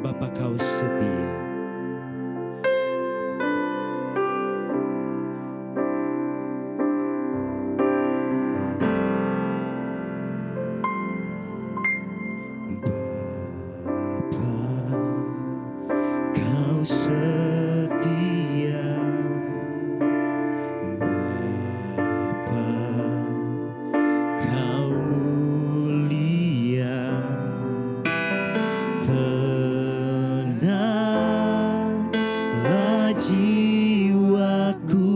Bapa, Kau setia. Bapa, Kau setia. Bapa, Kau mulia. Tenanglah jiwaku,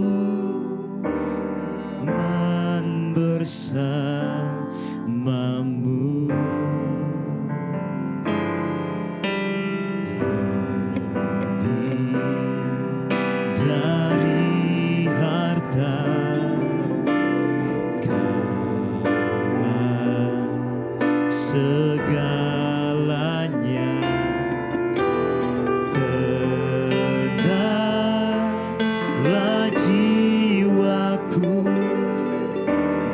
man bersamamu. Lebih dari harta, Kaulah segalanya. Tenanglah jiwaku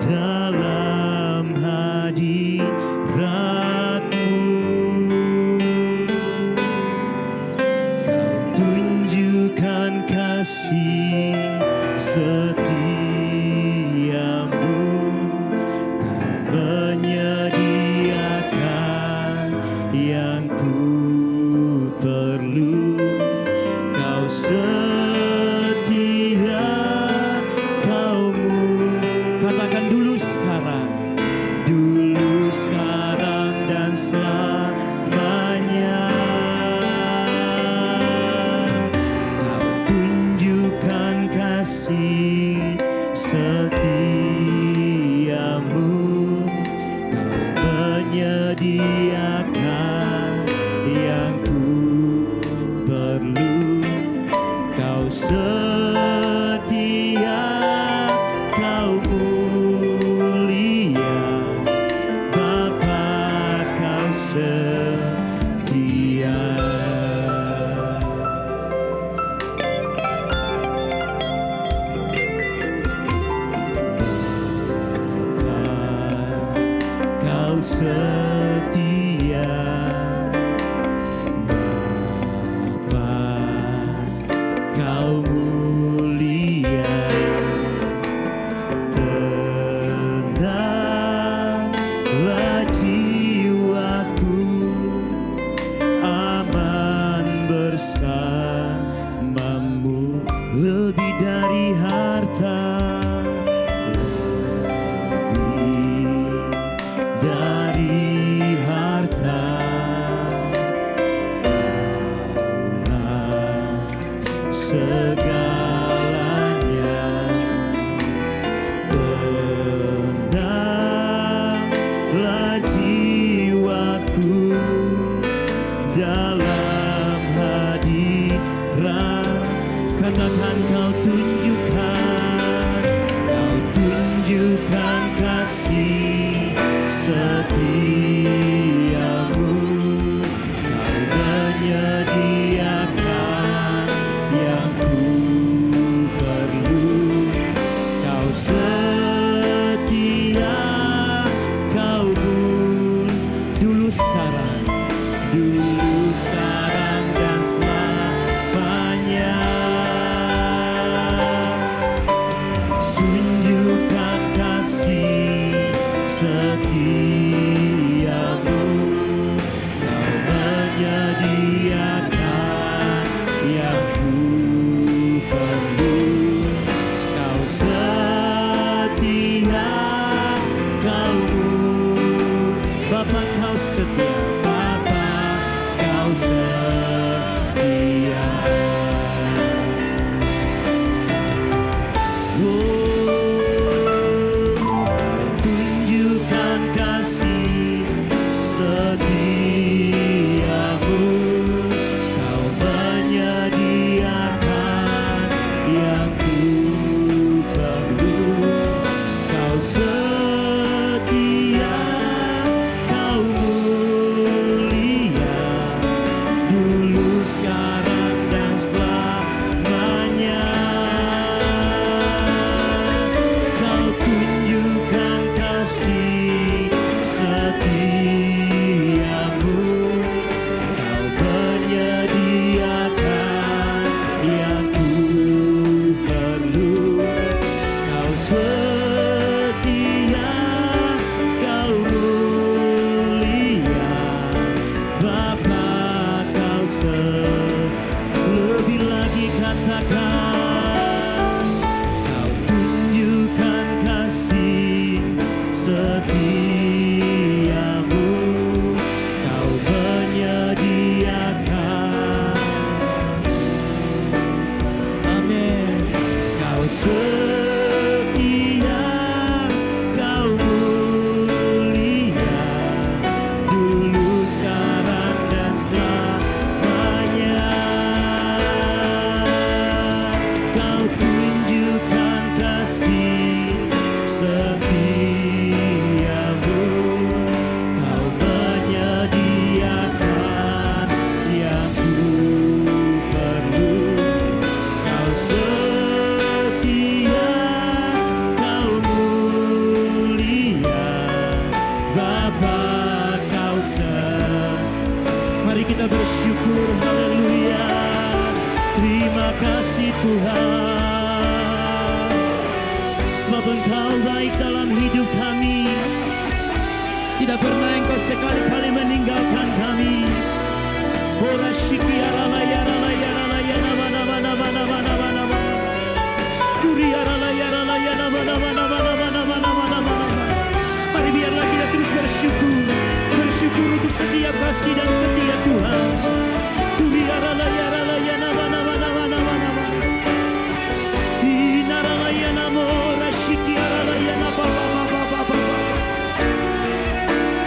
dalam hadirat-Mu. Kau tunjukkan kasih setiamu. Kau menyediakan yang ku perlu. Kau setia, katakan dulu sekarang dan selamanya. Kau tunjukkan kasih setiamu. Kau menyediakan yang ku perlu. Kau setia, Kau mulia. Bapa, Kau setia. Bapa, Kau setia. Kau mulia. Tenanglah jiwaku, aman bersamamu. Lebih dari harta, lebih dari harta, segalanya. Tenanglah jiwaku dalam hadirat. Katakan Kau tunjukkan kasih setiamu. Kau menyediakan yang ku perlu. Kau setia, Kau dulu sekarang dan selamanya. Tunjukkan kasih setiamu. Kau menyediakan yang ku perlu. Kau setia, Kau Bapa, Kau setia, Bapa kau setia. Tunjukkan kasih setiamu, kau menyediakan yang ku perlu. Kau setia, kau mulia, dulu, sekarang, dan selamanya. Kau tunjukkan kasih setiamu, kau menyediakan yang ku perlu. Kau setia, kau mulia, Bapa kau lebih lagi katakan, kau tunjukkan kasih setiamu, kau menyediakan. Amin. Kau setia, kau mulia, dulu, sekarang, dan selamanya. Kau tunjukkan kasih setiamu, kau menyediakan yang ku perlu. Kau setia, kau mulia, Bapa kau Mari kita bersyukur, haleluya. Terima kasih Tuhan, sebab Engkau baik dalam hidup kami. Tidak pernah Engkau sekali-kali meninggalkan kami. Ora shikiara la yara la yara la yana mana mana mana mana mana mana. Kuriara la yara la yana mana mana mana mana mana mana mana. Mari biarlah kita terus bersyukur, bersyukur untuk setiap kasih dan setiap Tuhan. Kuriara la yara la yana mana mana mana mana mana. Inara la yana mora shikiara la yana ba ba ba ba ba ba.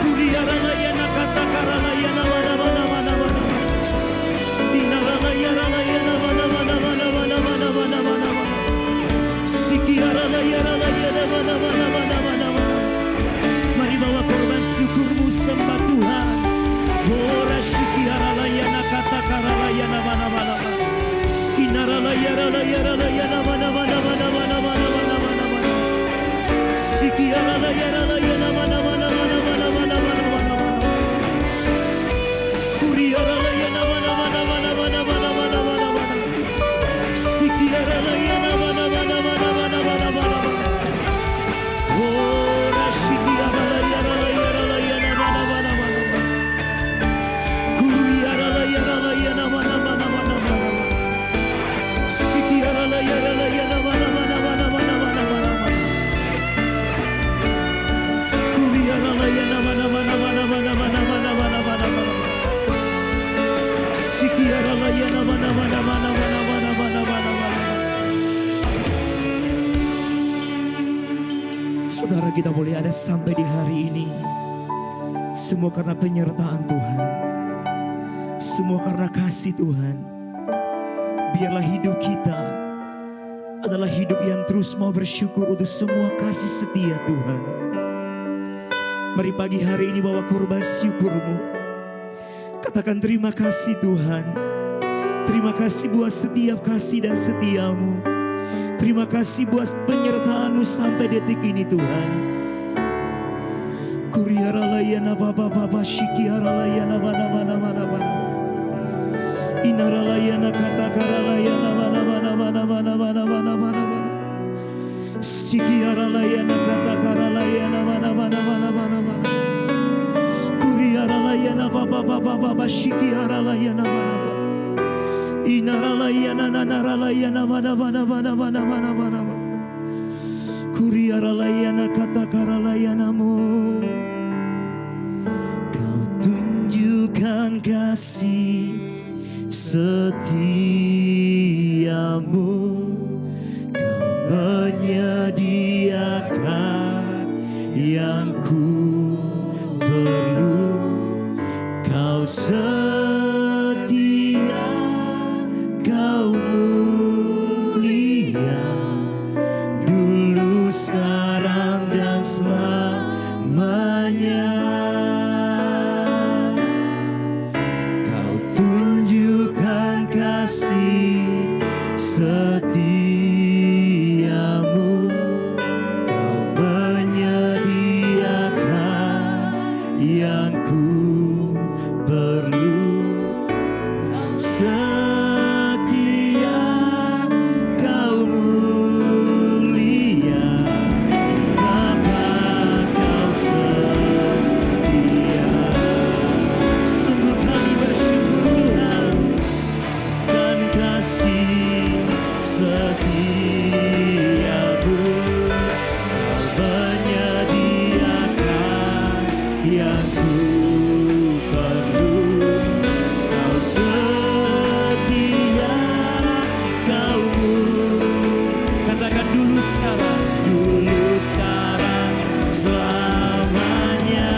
Kuriara la yana kata kara la yana mana mana mana mana. Inara la yara la yana mana mana mana mana mana mana mana. Sikiara la yara la yana mana mana mana mana mana. Mari bawa korban syukurmu, sembah Tuhan. Ora shikiara la yana kata kara la yana mana mana mana. Inara la yara la yana mana mana mana mana mana mana mana. Sikiara la yara la yana mana mana mana mana mana mana mana. Kuriara la yana mana mana mana mana mana mana mana. Sikiara la yana mana mana mana mana mana mana. Ora shikiara la yara la yana mana mana mana. Kuriara la yana mana mana mana mana. Sikiara la yana mana mana mana mana mana mana. Kuriara la yana mana mana mana mana mana mana mana mana. Sikiara la yana mana mana mana mana mana mana mana mana. Saudara, kita boleh ada sampai di hari ini, semua karena penyertaan Tuhan, semua karena kasih Tuhan. Biarlah hidup kita adalah hidup yang terus mau bersyukur untuk semua kasih setia Tuhan. Mari pagi hari ini bawa korban syukurmu. Katakan terima kasih Tuhan. Terima kasih buat setiap kasih dan setiamu. Terima kasih buat penyertaanmu sampai detik ini Tuhan. Kuriara layana papa papa shikiara layana mana mana mana mana. Inara layana kata kara layana mana mana mana mana mana mana mana mana. Sikiara layana kata kara layana mana mana mana mana mana. Kuriara layana papa papa papa shikiara layana mana mana. Inara layana nara layana mana mana mana mana mana mana. Kuriara layana kata kara layanamu. Kau kasih setiamu, Kau menyediakan yang ku perlu. Kau setia, Kau mulia, dulu, sekarang, dan selamanya. Kau tunjukkan kasih setiamu, Kau menyediakan yang ku perlu. Setia, Kau mulia, Bapa, Kau setia. Sungguh kami bersyukur Tuhan, dan kasih setiamu, Kau menyediakan yang ku perlu. Kau setia, Kau katakan dulu, sekarang, selamanya.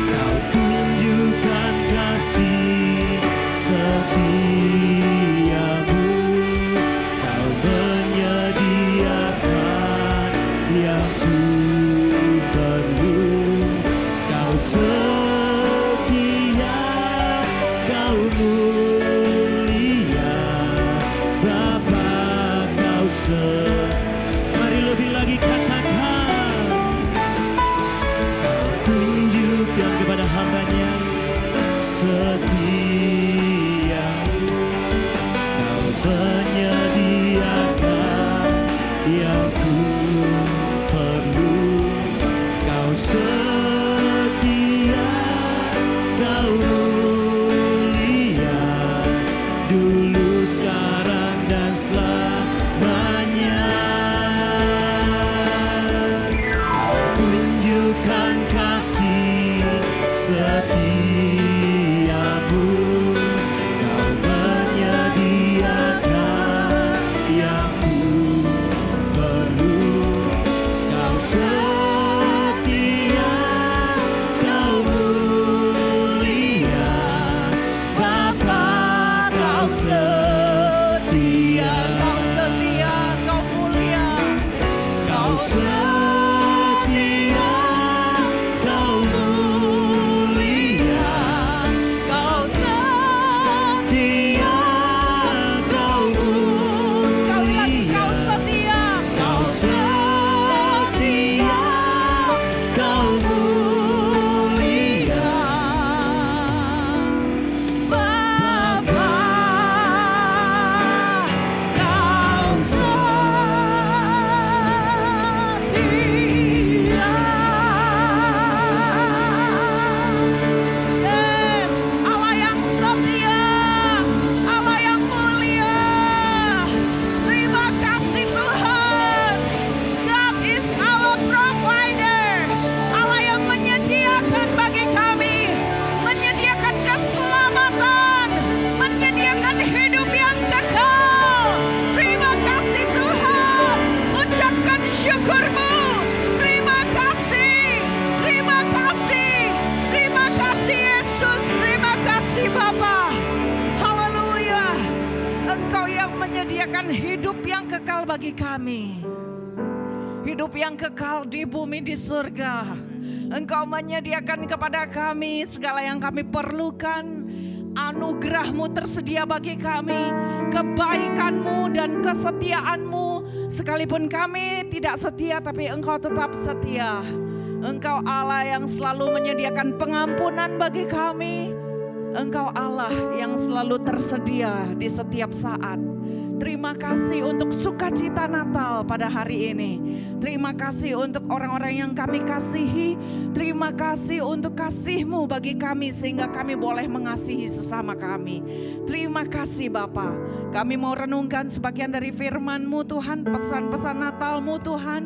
Kau tunjukkan kasih setiamu, Kau menyediakan yang ku perlu. Kau setia, Kau mulia, Bapa, Kau Mari lebih lagi katakan, tunjukkan kepada hamba-Nya setia, Kau menyediakan yang ku perlu. Kau setia, Kau mulia, dulu, sekarang, dan selamanya. Tunjukkan kasih setiamu, Kau menyediakan yang ku perlu. Kau setia, Kau mulia, Bapa, Kau setia. Kau setia, Kau mulia, Kau setia, Kau mulia, Kau setia, Kau sekali lagi Kau mulia. setia, Kau setia, Kau mulia, Bapa, Kau setia. Allah yang setia, Allah yang mulia. Terima kasih Tuhan. God is our provider. Allah yang menyediakan bagi kami, menyediakan keselamatan, menyediakan hidup yang kekal. Terima kasih Tuhan. Ucapkan syukurmu. Terima kasih, terima kasih, terima kasih Yesus, terima kasih Bapa. Haleluya. Engkau yang menyediakan hidup yang kekal bagi kami. Hidup yang kekal di bumi, di surga. Engkau menyediakan kepada kami segala yang kami perlukan. Anugerah-Mu tersedia bagi kami, kebaikan-Mu dan kesetiaan-Mu. Sekalipun kami tidak setia, tapi Engkau tetap setia. Engkau Allah yang selalu menyediakan pengampunan bagi kami. Engkau Allah yang selalu tersedia di setiap saat. Terima kasih untuk sukacita Natal pada hari ini. Terima kasih untuk orang-orang yang kami kasihi. Terima kasih untuk kasih-Mu bagi kami sehingga kami boleh mengasihi sesama kami. Terima kasih Bapa. Kami mau renungkan sebagian dari firman-Mu Tuhan, pesan-pesan Natal-Mu Tuhan.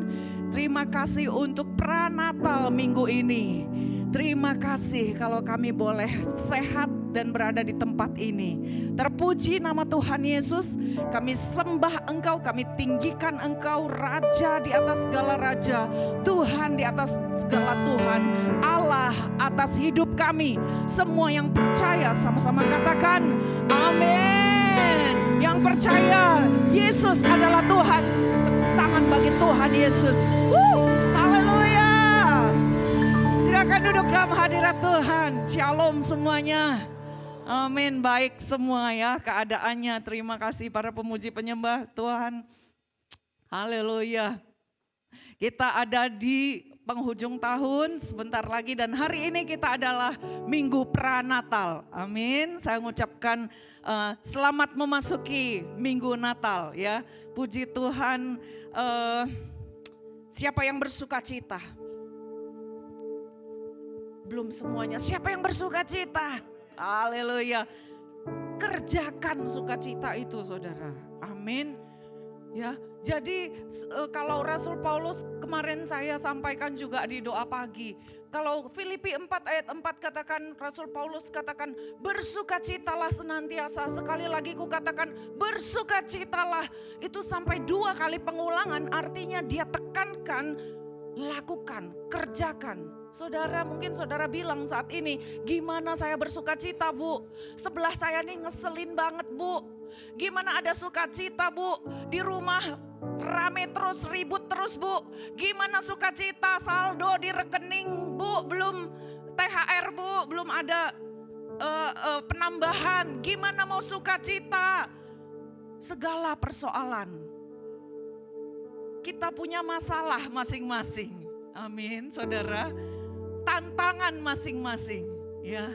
Terima kasih untuk pranatal minggu ini. Terima kasih kalau kami boleh sehat dan berada di tempat ini. Terpuji nama Tuhan Yesus, kami sembah Engkau, kami tinggikan Engkau, Raja di atas segala raja, Tuhan di atas segala Tuhan, Allah atas hidup kami. Semua yang percaya sama-sama katakan amin. Yang percaya Yesus adalah Tuhan, tangan bagi Tuhan Yesus. Haleluya. Silakan duduk dalam hadirat Tuhan. Shalom semuanya. Amin. Baik semua ya keadaannya. Terima kasih para pemuji penyembah Tuhan. Haleluya. Kita ada di penghujung tahun sebentar lagi dan hari ini kita adalah Minggu Pranatal. Amin. Saya mengucapkan selamat memasuki Minggu Natal ya. Puji Tuhan. Siapa yang bersuka cita? Belum semuanya. Siapa yang bersuka cita? Haleluya. Kerjakan sukacita itu saudara. Amin. Ya, jadi kalau Rasul Paulus kemarin saya sampaikan juga di doa pagi. Kalau Filipi 4 ayat 4 katakan, Rasul Paulus katakan bersukacitalah senantiasa. Sekali lagi ku katakan bersukacitalah. Itu sampai 2 kali pengulangan, artinya dia tekankan, lakukan, kerjakan. Saudara, mungkin saudara bilang saat ini, gimana saya bersukacita Bu? Sebelah saya nih ngeselin banget Bu. Gimana ada sukacita Bu? Di rumah rame terus, ribut terus Bu. Gimana sukacita, saldo di rekening Bu? Belum THR Bu, belum ada penambahan. Gimana mau sukacita? Segala persoalan. Kita punya masalah masing-masing. Amin, saudara. Tantangan masing-masing, ya.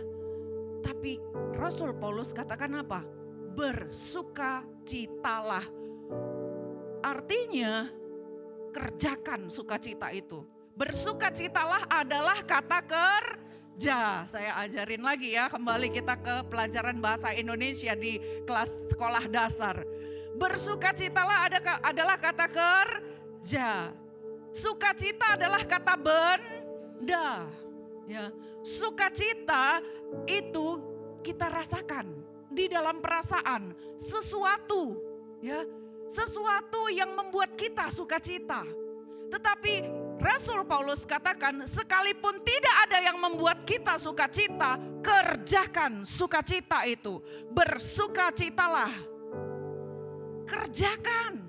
Tapi Rasul Paulus katakan apa? Bersukacitalah. Artinya kerjakan sukacita itu. Bersukacitalah adalah kata kerja. Saya ajarin lagi ya, kembali kita ke pelajaran bahasa Indonesia di kelas sekolah dasar. Bersukacitalah adalah kata kerja. Sukacita adalah kata benda. Ya, sukacita itu kita rasakan di dalam perasaan, sesuatu, ya, sesuatu yang membuat kita sukacita. Tetapi Rasul Paulus katakan, sekalipun tidak ada yang membuat kita sukacita, kerjakan sukacita itu. Bersukacitalah. Kerjakan.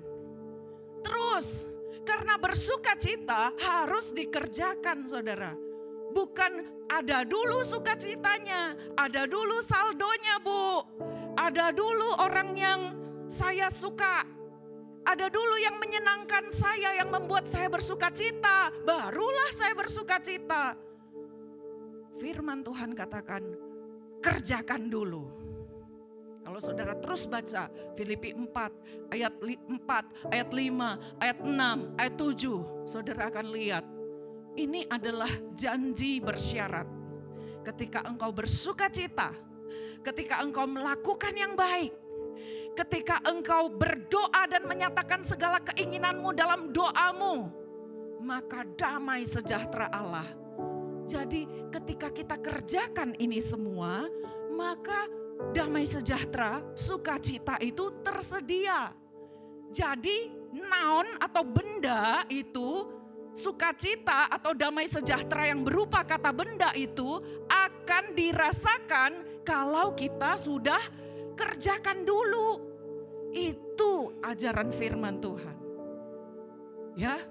Terus, karena bersukacita harus dikerjakan saudara. Bukan ada dulu sukacitanya, ada dulu saldonya Bu. Ada dulu orang yang saya suka. Ada dulu yang menyenangkan saya, yang membuat saya bersukacita. Barulah saya bersukacita. Firman Tuhan katakan, kerjakan dulu. Kalau saudara terus baca Filipi 4, ayat 4, ayat 5, ayat 6, ayat 7. Saudara akan lihat, ini adalah janji bersyarat. Ketika engkau bersukacita, ketika engkau melakukan yang baik, ketika engkau berdoa dan menyatakan segala keinginanmu dalam doamu, maka damai sejahtera Allah. Jadi ketika kita kerjakan ini semua, maka damai sejahtera, sukacita itu tersedia. Jadi noun atau benda itu, sukacita atau damai sejahtera yang berupa kata benda itu akan dirasakan kalau kita sudah kerjakan dulu. Itu ajaran firman Tuhan. Ya,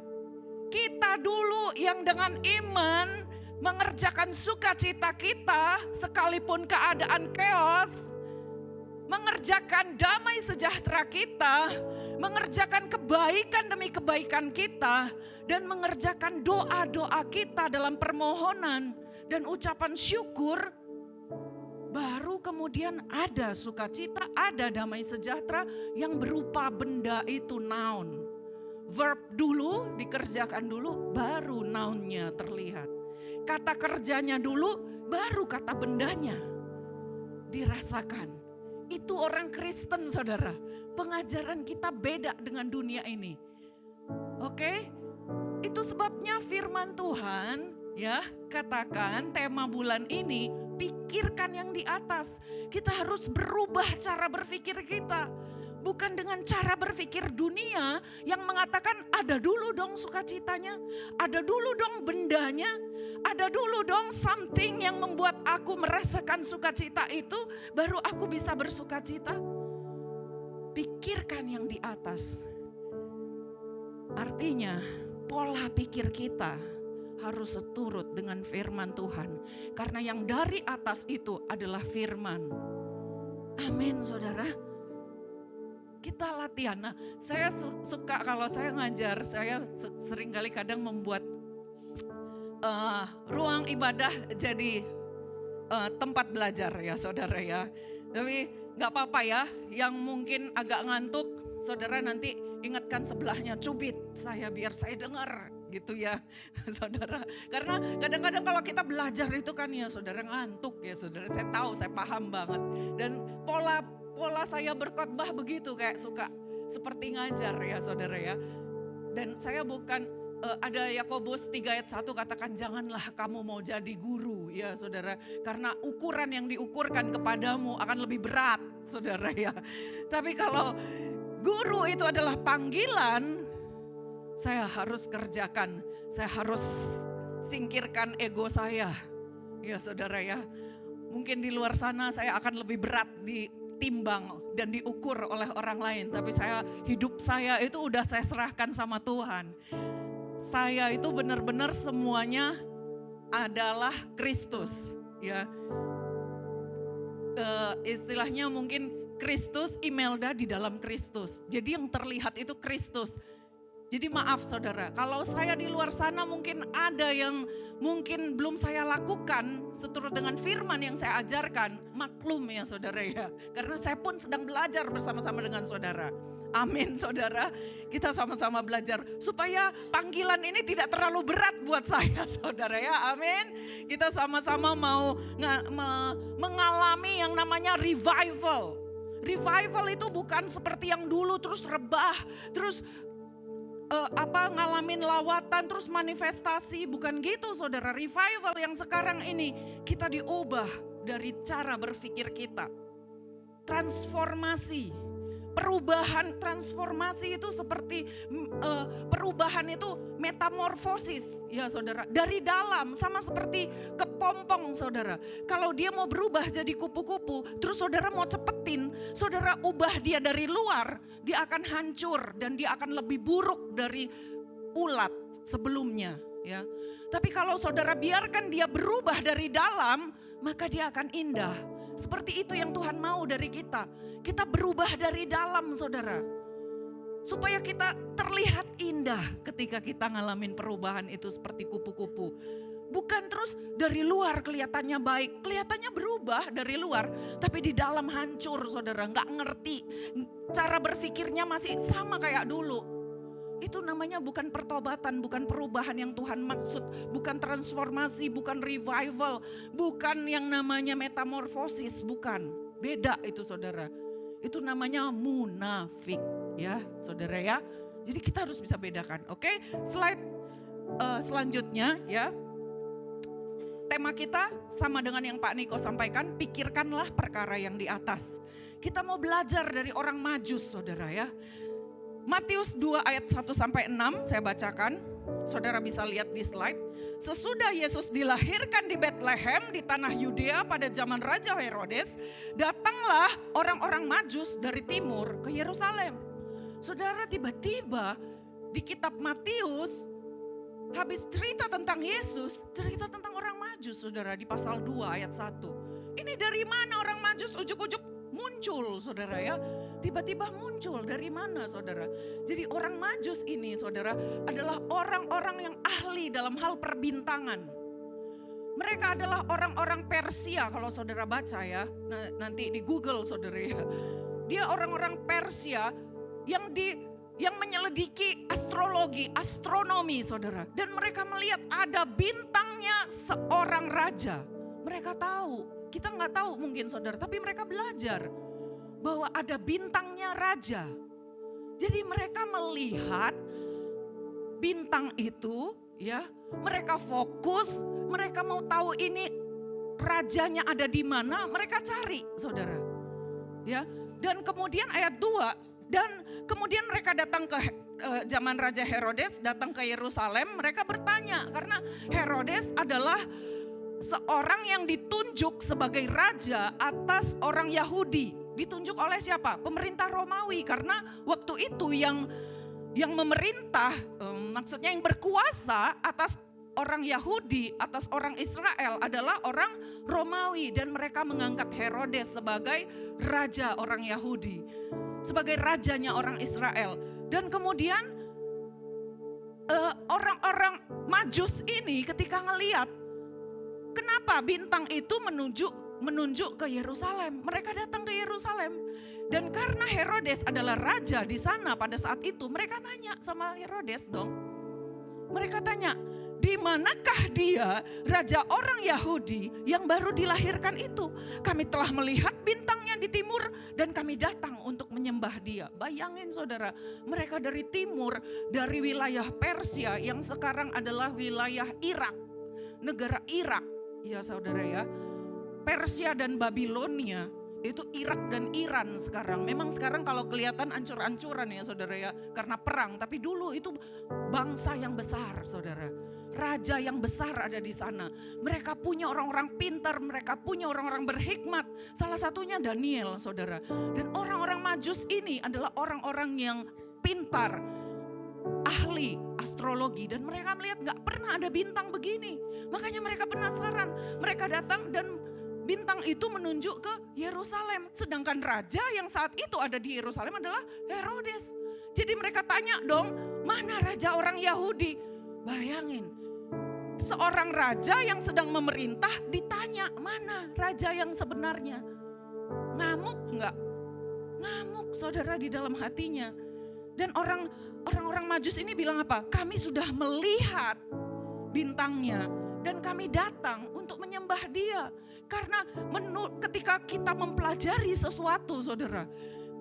kita dulu yang dengan iman mengerjakan sukacita kita sekalipun keadaan chaos, mengerjakan damai sejahtera kita, mengerjakan kebaikan demi kebaikan kita, dan mengerjakan doa-doa kita dalam permohonan dan ucapan syukur, baru kemudian ada sukacita, ada damai sejahtera yang berupa benda itu noun. Verb dulu, dikerjakan dulu, baru nounnya terlihat. Kata kerjanya dulu, baru kata bendanya dirasakan. Itu orang Kristen saudara. Pengajaran kita beda dengan dunia ini. Oke? Itu sebabnya firman Tuhan Ya, katakan tema bulan ini, pikirkan yang di atas. Kita harus berubah cara berpikir kita. Bukan dengan cara berpikir dunia yang mengatakan ada dulu dong sukacitanya, ada dulu dong bendanya, ada dulu dong something yang membuat aku merasakan sukacita itu, baru aku bisa bersukacita. Pikirkan yang di atas. Artinya pola pikir kita harus seturut dengan firman Tuhan. Karena yang dari atas itu adalah firman. Amin saudara. Kita latihan. Nah, saya suka kalau saya ngajar, saya sering kali kadang membuat ruang ibadah jadi tempat belajar ya saudara ya. Tapi gak apa-apa ya, yang mungkin agak ngantuk, saudara nanti ingatkan sebelahnya, cubit saya biar saya dengar gitu ya saudara. Karena kadang-kadang kalau kita belajar itu kan ya saudara ngantuk ya saudara, saya tahu, saya paham banget. Dan pola saya berkhotbah begitu, kayak suka seperti ngajar ya saudara ya. Dan saya bukan, ada Yakobus 3 ayat 1 katakan janganlah kamu mau jadi guru ya saudara. Karena ukuran yang diukurkan kepadamu akan lebih berat saudara ya. Tapi kalau guru itu adalah panggilan, saya harus kerjakan, saya harus singkirkan ego saya ya saudara ya. Mungkin di luar sana saya akan lebih berat ditimbang dan diukur oleh orang lain. Tapi hidup saya itu udah saya serahkan sama Tuhan. Saya itu benar-benar semuanya adalah Kristus. Ya, istilahnya mungkin Kristus, Imelda di dalam Kristus. Jadi yang terlihat itu Kristus. Jadi maaf saudara, kalau saya di luar sana mungkin ada yang mungkin belum saya lakukan seturut dengan firman yang saya ajarkan, maklum ya saudara ya. Karena saya pun sedang belajar bersama-sama dengan saudara. Amin saudara, kita sama-sama belajar supaya panggilan ini tidak terlalu berat buat saya saudara ya, amin. Kita sama-sama mau mengalami yang namanya revival. Revival itu bukan seperti yang dulu terus rebah, terus ngalamin lawatan terus manifestasi, bukan gitu saudara. Revival yang sekarang ini kita diubah dari cara berpikir kita. Transformasi, perubahan, transformasi itu seperti perubahan itu metamorfosis ya saudara. Dari dalam sama seperti kepompong saudara. Kalau dia mau berubah jadi kupu-kupu, terus saudara mau cepetin, saudara ubah dia dari luar, dia akan hancur dan dia akan lebih buruk dari ulat sebelumnya ya. Tapi kalau saudara biarkan dia berubah dari dalam, maka dia akan indah. Seperti itu yang Tuhan mau dari kita. Kita berubah dari dalam saudara. Supaya kita terlihat indah ketika kita ngalamin perubahan itu seperti kupu-kupu. Bukan terus dari luar kelihatannya baik, kelihatannya berubah dari luar. Tapi di dalam hancur saudara, gak ngerti. Cara berpikirnya masih sama kayak dulu. Itu namanya bukan pertobatan, bukan perubahan yang Tuhan maksud. Bukan transformasi, bukan revival. Bukan yang namanya metamorfosis, bukan. Beda itu saudara. Itu namanya munafik ya saudara ya. Jadi kita harus bisa bedakan. Oke, slide selanjutnya ya. Tema kita sama dengan yang Pak Niko sampaikan, pikirkanlah perkara yang di atas. Kita mau belajar dari orang Majus saudara ya. Matius 2 ayat 1-6 saya bacakan. Saudara bisa lihat di slide. Sesudah Yesus dilahirkan di Bethlehem di tanah Yudea pada zaman Raja Herodes, datanglah orang-orang Majus dari timur ke Yerusalem. Saudara, tiba-tiba di kitab Matius habis cerita tentang Yesus, cerita tentang orang Majus saudara di pasal 2 ayat 1. Ini dari mana orang Majus ujuk-ujuk muncul saudara ya. Tiba-tiba muncul dari mana saudara. Jadi orang Majus ini saudara adalah orang-orang yang ahli dalam hal perbintangan. Mereka adalah orang-orang Persia kalau saudara baca ya. Nanti di Google saudara ya. Dia orang-orang Persia yang menyelidiki astrologi, astronomi saudara. Dan mereka melihat ada bintangnya seorang raja. Mereka tahu, kita nggak tahu mungkin saudara, tapi mereka belajar bahwa ada bintangnya raja. Jadi mereka melihat bintang itu Ya, mereka fokus, mereka mau tahu ini rajanya ada di mana, mereka cari, saudara. Ya, dan kemudian ayat 2, dan kemudian mereka datang ke zaman Raja Herodes, datang ke Yerusalem, mereka bertanya karena Herodes adalah seorang yang ditunjuk sebagai raja atas orang Yahudi. Ditunjuk oleh siapa? Pemerintah Romawi, karena waktu itu yang memerintah, maksudnya yang berkuasa atas orang Yahudi, atas orang Israel adalah orang Romawi, dan mereka mengangkat Herodes sebagai raja orang Yahudi, sebagai rajanya orang Israel. Dan kemudian orang-orang Majus ini ketika ngelihat kenapa bintang itu menunjuk ke Yerusalem, mereka datang ke Yerusalem. Dan karena Herodes adalah raja di sana pada saat itu, mereka nanya sama Herodes dong. Mereka tanya, di manakah dia, raja orang Yahudi yang baru dilahirkan itu? Kami telah melihat bintangnya di timur dan kami datang untuk menyembah dia. Bayangin saudara, mereka dari timur, dari wilayah Persia yang sekarang adalah wilayah Irak, negara Irak. Ya saudara ya, Persia dan Babilonia itu Irak dan Iran sekarang. Memang sekarang kalau kelihatan ancur-ancuran ya saudara ya, karena perang. Tapi dulu itu bangsa yang besar saudara. Raja yang besar ada di sana. Mereka punya orang-orang pintar, mereka punya orang-orang berhikmat. Salah satunya Daniel saudara. Dan orang-orang Majus ini adalah orang-orang yang pintar, ahli astrologi. Dan mereka melihat gak pernah ada bintang begini. Makanya mereka penasaran. Mereka datang dan bintang itu menunjuk ke Yerusalem. Sedangkan raja yang saat itu ada di Yerusalem adalah Herodes. Jadi mereka tanya dong, mana raja orang Yahudi? Bayangin, seorang raja yang sedang memerintah ditanya, mana raja yang sebenarnya? Ngamuk enggak? Ngamuk saudara di dalam hatinya. Dan orang-orang Majus ini bilang apa? Kami sudah melihat bintangnya dan kami datang untuk menyembah dia. Karena ketika kita mempelajari sesuatu saudara,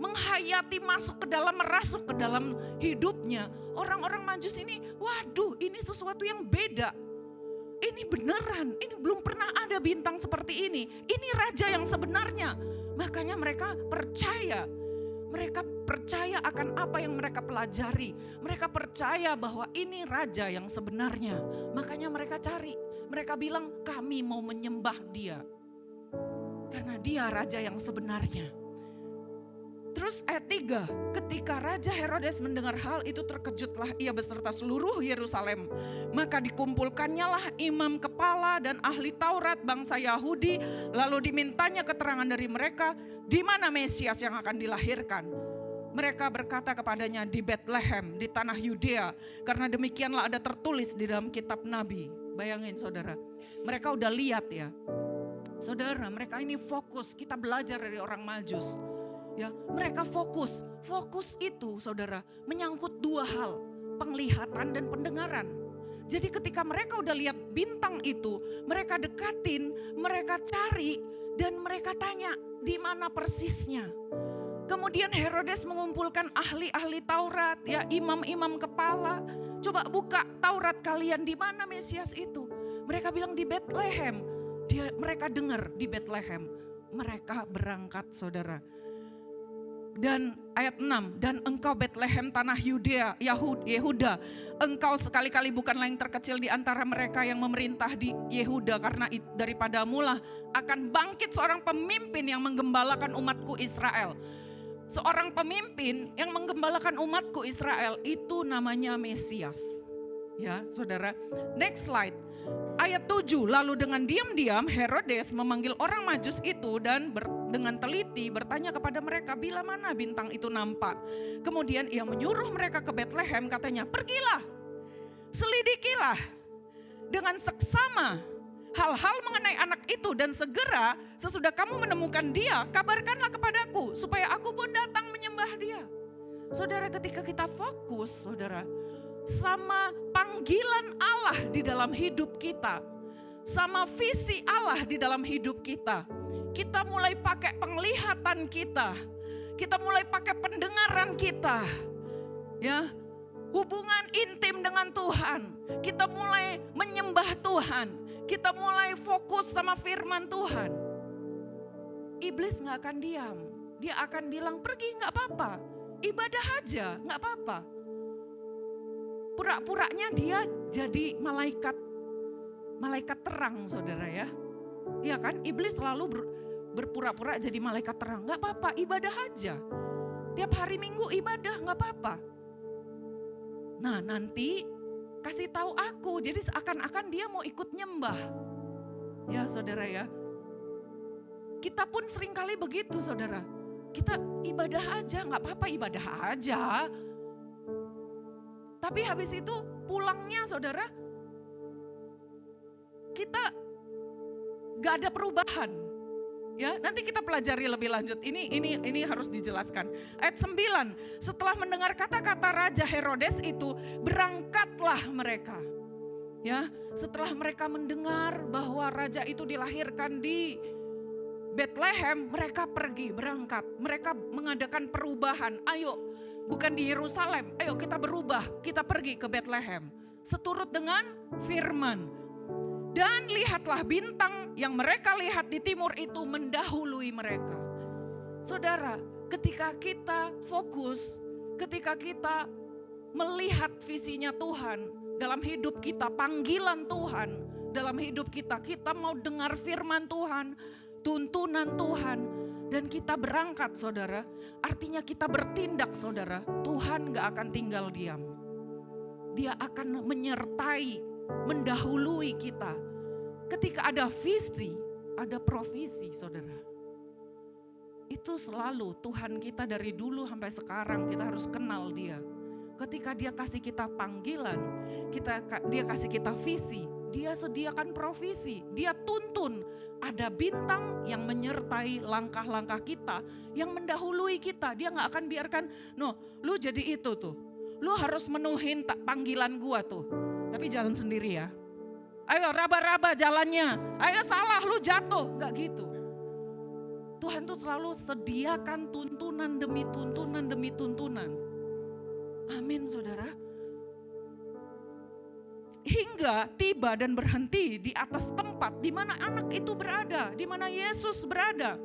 menghayati, masuk ke dalam, merasuk ke dalam hidupnya, orang-orang Majus ini, waduh ini sesuatu yang beda. Ini beneran, ini belum pernah ada bintang seperti ini. Ini raja yang sebenarnya. Makanya mereka percaya. Mereka percaya akan apa yang mereka pelajari. Mereka percaya bahwa ini raja yang sebenarnya. Makanya mereka cari. Mereka bilang kami mau menyembah dia. Karena dia raja yang sebenarnya. Terus ayat 3, ketika Raja Herodes mendengar hal itu terkejutlah ia beserta seluruh Yerusalem. Maka dikumpulkannya lah imam kepala dan ahli Taurat bangsa Yahudi. Lalu dimintanya keterangan dari mereka, di mana Mesias yang akan dilahirkan. Mereka berkata kepadanya, di Bethlehem, di tanah Yudea. Karena demikianlah ada tertulis di dalam kitab Nabi. Bayangin saudara, mereka udah lihat ya. Saudara, mereka ini fokus, kita belajar dari orang Majus. Ya, mereka fokus itu saudara menyangkut dua hal, penglihatan dan pendengaran. Jadi ketika mereka udah lihat bintang itu, mereka dekatin, mereka cari dan mereka tanya di mana persisnya. Kemudian Herodes mengumpulkan ahli-ahli Taurat, ya imam-imam kepala. Coba buka Taurat kalian, di mana Mesias itu? Mereka bilang di Bethlehem. Mereka dengar di Bethlehem. Mereka berangkat saudara. Dan ayat 6, dan engkau Bethlehem tanah Yudea, Yehuda, engkau sekali-kali bukanlah yang terkecil di antara mereka yang memerintah di Yehuda, karena daripadamulah akan bangkit seorang pemimpin yang menggembalakan umatku Israel. Seorang pemimpin yang menggembalakan umatku Israel itu namanya Mesias. Ya, saudara. Next slide. Ayat 7, lalu dengan diam-diam Herodes memanggil orang Majus itu dan dengan teliti bertanya kepada mereka bila mana bintang itu nampak. Kemudian ia menyuruh mereka ke Bethlehem, katanya, pergilah, selidikilah dengan seksama hal-hal mengenai anak itu dan segera sesudah kamu menemukan dia, kabarkanlah kepadaku supaya aku pun datang menyembah dia. Saudara, ketika kita fokus, saudara, sama panggilan Allah di dalam hidup kita, sama visi Allah di dalam hidup kita, kita mulai pakai penglihatan kita mulai pakai pendengaran kita, ya. hubungan intim dengan Tuhan. Kita mulai menyembah Tuhan. Kita mulai fokus sama firman Tuhan. Iblis gak akan diam. Dia akan bilang, pergi gak apa-apa. Ibadah aja gak apa-apa. Pura-puranya dia jadi malaikat terang, saudara ya. Iya kan, iblis selalu berpura-pura jadi malaikat terang. Gak apa-apa, ibadah aja. Tiap hari Minggu ibadah, gak apa-apa. Nah nanti kasih tahu aku, jadi seakan-akan dia mau ikut nyembah. Ya saudara ya. Kita pun seringkali begitu saudara. Kita ibadah aja, gak apa-apa ibadah aja. Tapi habis itu pulangnya saudara, kita gak ada perubahan. Ya, nanti kita pelajari lebih lanjut. Ini harus dijelaskan. Ayat 9, setelah mendengar kata-kata Raja Herodes itu, berangkatlah mereka. Ya, setelah mereka mendengar bahwa raja itu dilahirkan di Bethlehem, mereka pergi, berangkat. Mereka mengadakan perubahan. Ayo, bukan di Yerusalem. Ayo kita berubah, kita pergi ke Bethlehem. Seturut dengan firman. Dan lihatlah bintang yang mereka lihat di timur itu mendahului mereka. Saudara, ketika kita fokus, ketika kita melihat visinya Tuhan dalam hidup kita, panggilan Tuhan dalam hidup kita, kita mau dengar firman Tuhan, tuntunan Tuhan, dan kita berangkat saudara, artinya kita bertindak saudara, Tuhan gak akan tinggal diam. Dia akan menyertai, mendahului kita. Ketika ada visi, ada provisi saudara. Itu selalu Tuhan kita dari dulu sampai sekarang, kita harus kenal dia. Ketika dia kasih kita panggilan, dia kasih kita visi, dia sediakan provisi, dia tuntun. Ada bintang yang menyertai langkah-langkah kita, yang mendahului kita. Dia gak akan biarkan, lu jadi itu tuh. Lu harus menuhin panggilan gua tuh. Tapi jalan sendiri ya. Ayo raba-raba jalannya. Ayo salah lu jatuh. Gak gitu. Tuhan tuh selalu sediakan tuntunan demi tuntunan demi tuntunan. Amin saudara. Hingga tiba dan berhenti di atas tempat di mana anak itu berada. Di mana Yesus berada.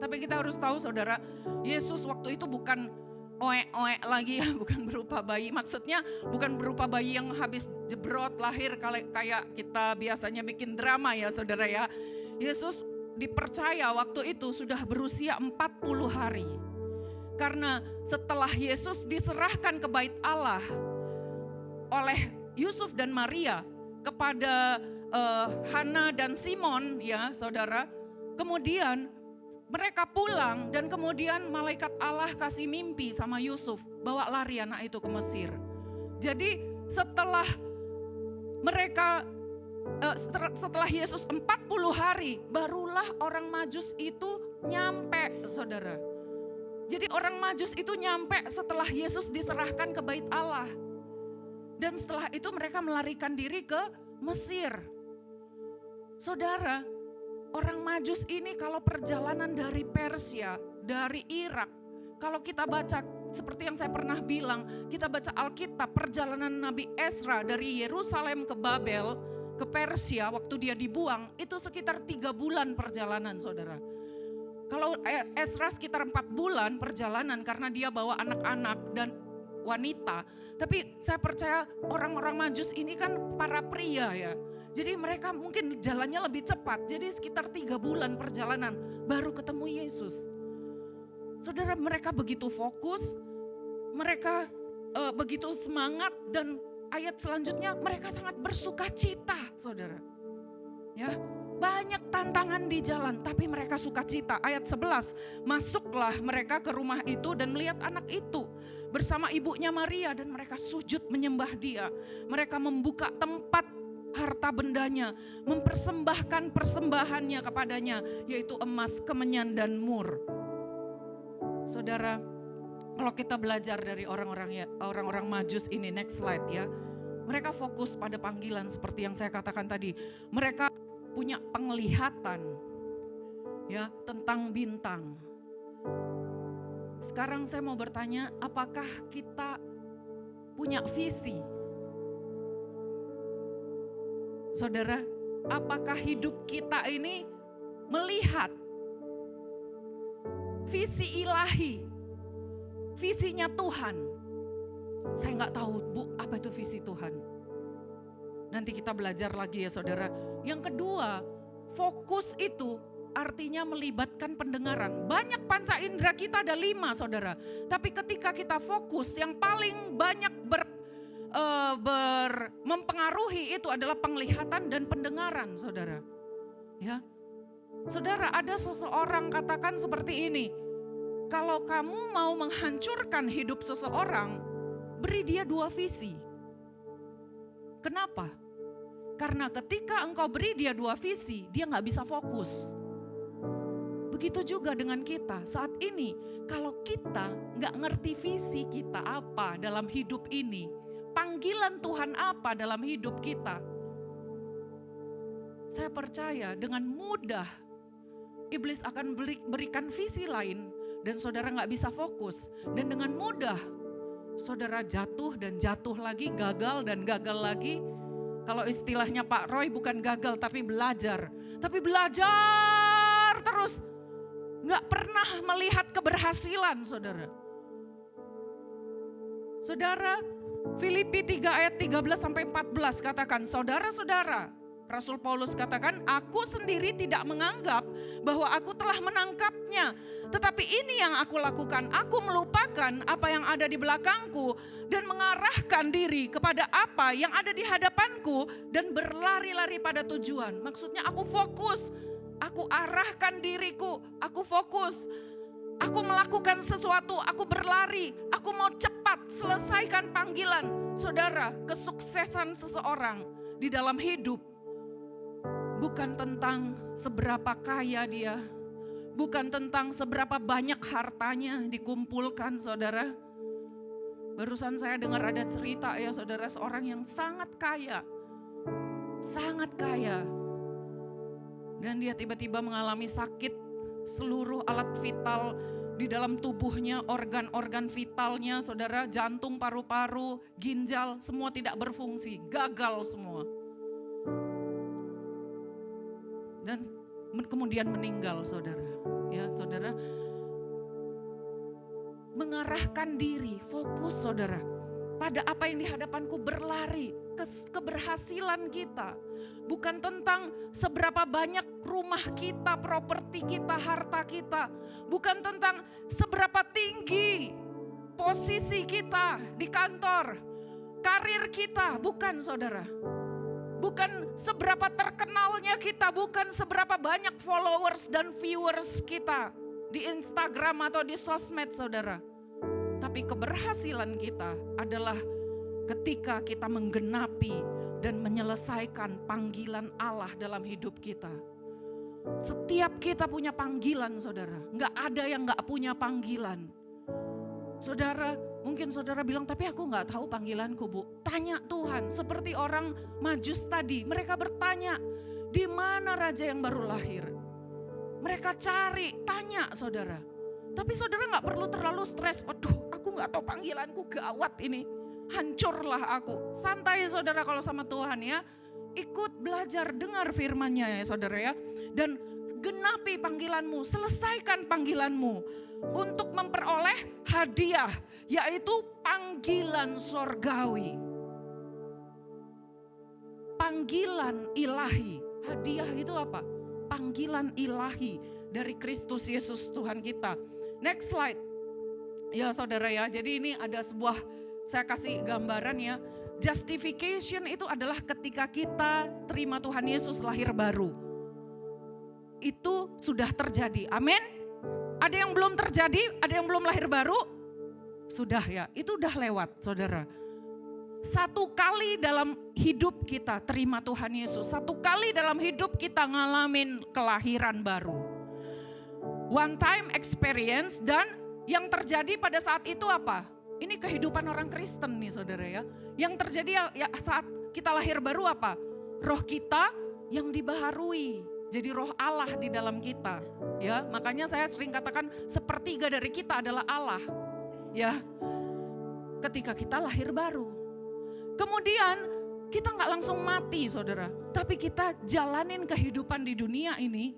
Tapi kita harus tahu saudara. Yesus waktu itu bukan oek-oek lagi ya, bukan berupa bayi. Maksudnya bukan berupa bayi yang habis jebrot lahir kayak kita biasanya bikin drama ya saudara ya. Yesus dipercaya waktu itu sudah berusia 40 hari. Karena setelah Yesus diserahkan ke bait Allah oleh Yusuf dan Maria kepada Hana dan Simon ya saudara. Kemudian mereka pulang dan kemudian malaikat Allah kasih mimpi sama Yusuf, bawa lari anak itu ke Mesir. Jadi setelah setelah Yesus 40 hari barulah orang Majus itu nyampe saudara. Jadi orang Majus itu nyampe setelah Yesus diserahkan ke bait Allah. Dan setelah itu mereka melarikan diri ke Mesir. Saudara, orang Majus ini kalau perjalanan dari Persia, dari Irak, kalau kita baca seperti yang saya pernah bilang, kita baca Alkitab perjalanan Nabi Ezra dari Yerusalem ke Babel, ke Persia waktu dia dibuang, itu sekitar 3 bulan perjalanan saudara. Kalau Ezra sekitar 4 bulan perjalanan karena dia bawa anak-anak dan wanita. Tapi saya percaya orang-orang Majus ini kan para pria ya. Jadi mereka mungkin jalannya lebih cepat. Jadi sekitar 3 bulan perjalanan baru ketemu Yesus. Saudara, mereka begitu fokus, mereka begitu semangat, dan ayat selanjutnya mereka sangat bersuka cita saudara. Ya, banyak tantangan di jalan tapi mereka sukacita. Ayat 11, masuklah mereka ke rumah itu dan melihat anak itu bersama ibunya Maria dan mereka sujud menyembah dia. Mereka membuka tempat harta bendanya, mempersembahkan persembahannya kepadanya, yaitu emas, kemenyan dan mur. Saudara, kalau kita belajar dari orang-orang Majus ini, next slide ya. Mereka fokus pada panggilan seperti yang saya katakan tadi. Mereka punya penglihatan ya tentang bintang. Sekarang saya mau bertanya, apakah kita punya visi. Saudara, apakah hidup kita ini melihat visi ilahi, visinya Tuhan? Saya nggak tahu Bu, apa itu visi Tuhan. Nanti kita belajar lagi ya saudara. Yang kedua, fokus itu artinya melibatkan pendengaran. Banyak panca indera kita ada 5 saudara. Tapi ketika kita fokus, yang paling banyak mempengaruhi itu adalah penglihatan dan pendengaran saudara. Ya, saudara, ada seseorang katakan seperti ini. Kalau kamu mau menghancurkan hidup seseorang, beri dia 2 visi. Kenapa? Karena ketika engkau beri dia 2 visi, dia gak bisa fokus. Begitu juga dengan kita saat ini. Kalau kita gak ngerti visi kita apa dalam hidup ini, panggilan Tuhan apa dalam hidup kita, saya percaya dengan mudah iblis akan berikan visi lain dan saudara gak bisa fokus. Dan dengan mudah saudara jatuh dan jatuh lagi, gagal dan gagal lagi. Kalau istilahnya Pak Roy bukan gagal tapi belajar. Tapi belajar terus. Gak pernah melihat keberhasilan saudara. Saudara, Filipi 3 ayat 13 sampai 14 katakan, saudara-saudara, Rasul Paulus katakan, aku sendiri tidak menganggap bahwa aku telah menangkapnya. Tetapi ini yang aku lakukan, aku melupakan apa yang ada di belakangku dan mengarahkan diri kepada apa yang ada di hadapanku dan berlari-lari pada tujuan. Maksudnya aku fokus, aku arahkan diriku, aku fokus. Aku melakukan sesuatu, aku berlari, aku mau cepat selesaikan panggilan. Saudara, kesuksesan seseorang di dalam hidup bukan tentang seberapa kaya dia, bukan tentang seberapa banyak hartanya dikumpulkan saudara. Barusan saya dengar ada cerita ya saudara, seorang yang sangat kaya. Dan dia tiba-tiba mengalami sakit, seluruh alat vital di dalam tubuhnya, organ-organ vitalnya saudara, jantung, paru-paru, ginjal, semua tidak berfungsi, gagal semua. Dan kemudian meninggal saudara. Ya saudara, mengarahkan diri, fokus saudara pada apa yang di hadapanku, berlari ke keberhasilan kita. Bukan tentang seberapa banyak rumah kita, properti kita, harta kita. Bukan tentang seberapa tinggi posisi kita di kantor, karir kita, bukan saudara. Bukan seberapa terkenalnya kita, bukan seberapa banyak followers dan viewers kita di Instagram atau di sosmed saudara. Tapi keberhasilan kita adalah ketika kita menggenapi dan menyelesaikan panggilan Allah dalam hidup kita. Setiap kita punya panggilan saudara, gak ada yang gak punya panggilan. Saudara, mungkin saudara bilang, tapi aku gak tahu panggilanku Bu. Tanya Tuhan, seperti orang Majus tadi, mereka bertanya, di mana raja yang baru lahir? Mereka cari, tanya saudara. Tapi saudara gak perlu terlalu stres, waduh aku gak tahu panggilanku, gawat ini. Hancurlah aku. Santai saudara kalau sama Tuhan ya. Ikut belajar, dengar firman-Nya ya saudara ya. Dan genapi panggilanmu, selesaikan panggilanmu untuk memperoleh hadiah, yaitu panggilan sorgawi. Panggilan ilahi. Hadiah itu apa? Panggilan ilahi dari Kristus Yesus Tuhan kita. Next slide. Ya saudara ya, jadi ini ada sebuah, saya kasih gambaran ya. Justification itu adalah ketika kita terima Tuhan Yesus lahir baru. Itu sudah terjadi, amin. Ada yang belum terjadi, ada yang belum lahir baru. Sudah ya, itu udah lewat saudara. Satu kali dalam hidup kita terima Tuhan Yesus. Satu kali dalam hidup kita ngalamin kelahiran baru. One time experience, dan yang terjadi pada saat itu apa? Ini kehidupan orang Kristen nih saudara ya. Yang terjadi ya saat kita lahir baru apa? Roh kita yang dibaharui. Jadi roh Allah di dalam kita. Ya, makanya saya sering katakan sepertiga dari kita adalah Allah. Ya. ketika kita lahir baru. Kemudian kita nggak langsung mati saudara, tapi kita jalanin kehidupan di dunia ini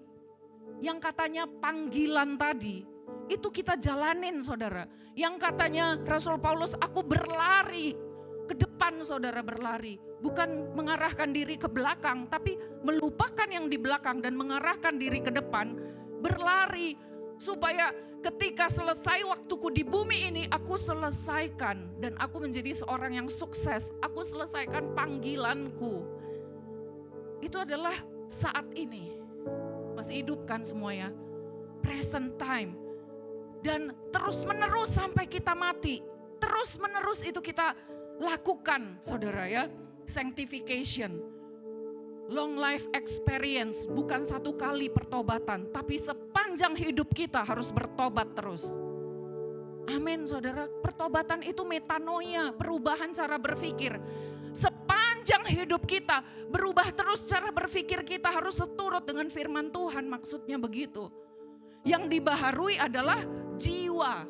yang katanya panggilan tadi, itu kita jalanin saudara. Yang katanya Rasul Paulus, aku berlari ke depan saudara, berlari. Bukan mengarahkan diri ke belakang, tapi melupakan yang di belakang dan mengarahkan diri ke depan, berlari. Supaya ketika selesai waktuku di bumi ini, aku selesaikan dan aku menjadi seorang yang sukses. Aku selesaikan panggilanku. Itu adalah saat ini. Masih hidup kan semua ya? Present time. Dan terus menerus sampai kita mati. Terus menerus itu kita lakukan saudara ya. Sanctification. Long life experience, bukan satu kali pertobatan, tapi sepanjang hidup kita harus bertobat terus. Amin saudara, pertobatan itu metanoia, perubahan cara berpikir. Sepanjang hidup kita berubah terus cara berpikir kita, harus seturut dengan firman Tuhan, maksudnya begitu. Yang dibaharui adalah jiwa.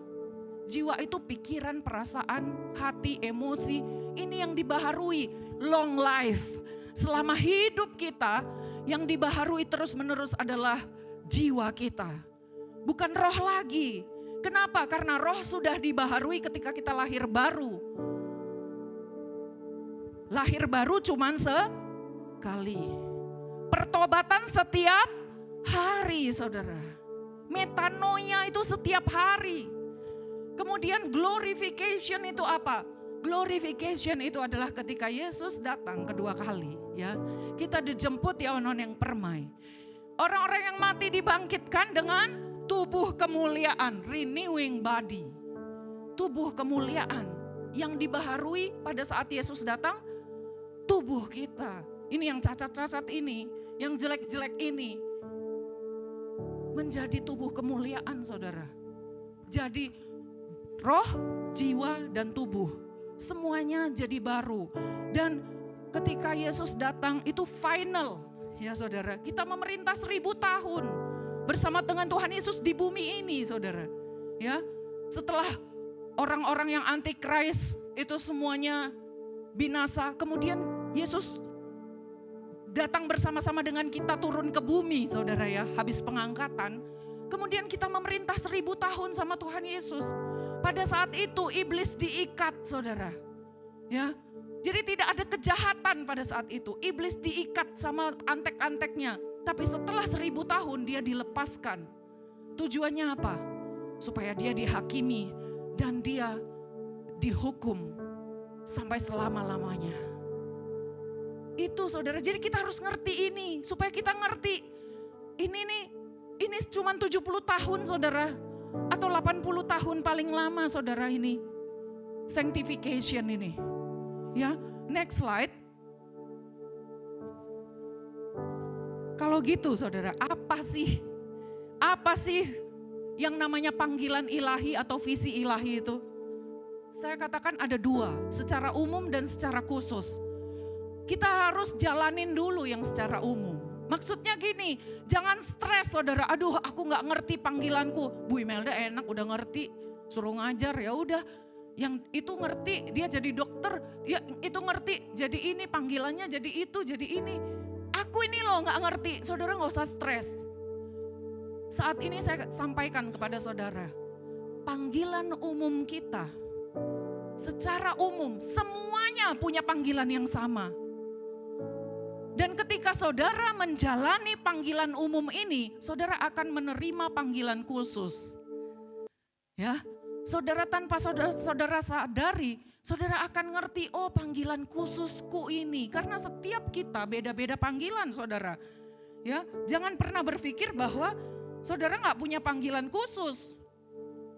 Jiwa itu pikiran, perasaan, hati, emosi, ini yang dibaharui, long life. Selama hidup kita yang dibaharui terus menerus adalah jiwa kita. Bukan roh lagi. Kenapa? Karena roh sudah dibaharui ketika kita lahir baru. Lahir baru cuman sekali. Pertobatan setiap hari saudara. Metanoia itu setiap hari. Kemudian glorification itu apa? Glorification itu adalah ketika Yesus datang kedua kali ya. Kita dijemput ya onon yang permai. Orang-orang yang mati dibangkitkan dengan tubuh kemuliaan, renewing body. Tubuh kemuliaan yang dibaharui pada saat Yesus datang, tubuh kita. Ini yang cacat-cacat ini, yang jelek-jelek ini. Menjadi tubuh kemuliaan saudara. Jadi roh, jiwa, dan tubuh. Semuanya jadi baru. Dan ketika Yesus datang itu final. Ya saudara, kita memerintah 1000 tahun. Bersama dengan Tuhan Yesus di bumi ini saudara. Ya, setelah orang-orang yang antikris itu semuanya binasa. Kemudian Yesus datang bersama-sama dengan kita turun ke bumi saudara ya. Habis pengangkatan. Kemudian kita memerintah 1000 tahun sama Tuhan Yesus. Pada saat itu iblis diikat saudara. Ya, jadi tidak ada kejahatan pada saat itu. Iblis diikat sama antek-anteknya. Tapi setelah 1000 tahun dia dilepaskan. Tujuannya apa? Supaya dia dihakimi dan dia dihukum sampai selama-lamanya. Itu saudara, jadi kita harus ngerti ini. Supaya kita ngerti, ini cuma 70 tahun saudara. Atau 80 tahun paling lama saudara ini. Sanctification ini. Ya, next slide. Kalau gitu saudara, apa sih yang namanya panggilan ilahi atau visi ilahi itu? Saya katakan ada dua, secara umum dan secara khusus. Kita harus jalanin dulu yang secara umum. Maksudnya gini, jangan stres saudara. Aduh, aku nggak ngerti panggilanku. Bu Imelda enak udah ngerti, suruh ngajar ya udah. Yang itu ngerti, dia jadi dokter. Ya itu ngerti, jadi ini panggilannya, jadi itu, jadi ini. Aku ini loh nggak ngerti. Saudara nggak usah stres. Saat ini saya sampaikan kepada saudara, panggilan umum kita, secara umum semuanya punya panggilan yang sama. Dan ketika saudara menjalani panggilan umum ini, saudara akan menerima panggilan khusus. Ya, saudara tanpa saudara sadari, saudara akan ngerti, oh panggilan khususku ini. Karena setiap kita beda-beda panggilan saudara. Ya, jangan pernah berpikir bahwa saudara nggak punya panggilan khusus.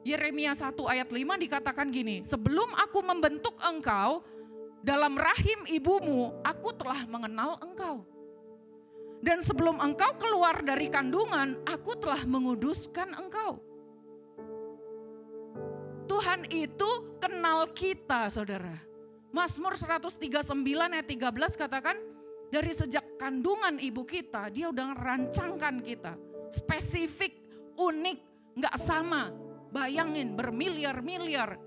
Yeremia 1 ayat 5 dikatakan gini, sebelum aku membentuk engkau, dalam rahim ibumu, aku telah mengenal engkau. Dan sebelum engkau keluar dari kandungan, aku telah menguduskan engkau. Tuhan itu kenal kita, saudara. Mazmur 139 ayat 13 katakan, dari sejak kandungan ibu kita, dia udah merancangkan kita. Spesifik, unik, gak sama. Bayangin bermiliar-miliar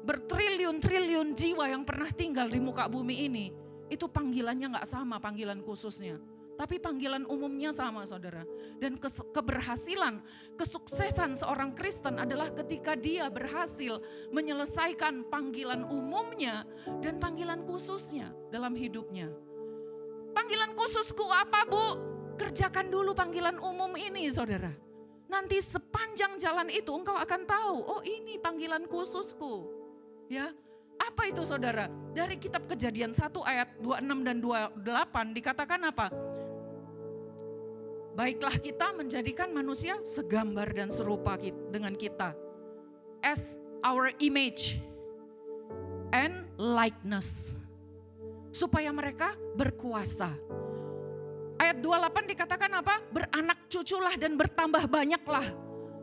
bertriliun-triliun jiwa yang pernah tinggal di muka bumi ini, itu panggilannya gak sama, panggilan khususnya. Tapi panggilan umumnya sama, saudara. Dan keberhasilan, kesuksesan seorang Kristen adalah ketika dia berhasil menyelesaikan panggilan umumnya dan panggilan khususnya dalam hidupnya. Panggilan khususku apa, Bu? Kerjakan dulu panggilan umum ini, saudara. Nanti sepanjang jalan itu engkau akan tahu, oh ini panggilan khususku. Ya, apa itu, saudara? Dari kitab Kejadian 1 ayat 26 dan 28 dikatakan apa? Baiklah kita menjadikan manusia segambar dan serupa dengan kita. As our image and likeness. Supaya mereka berkuasa. Ayat 28 dikatakan apa? Beranak cuculah dan bertambah banyaklah.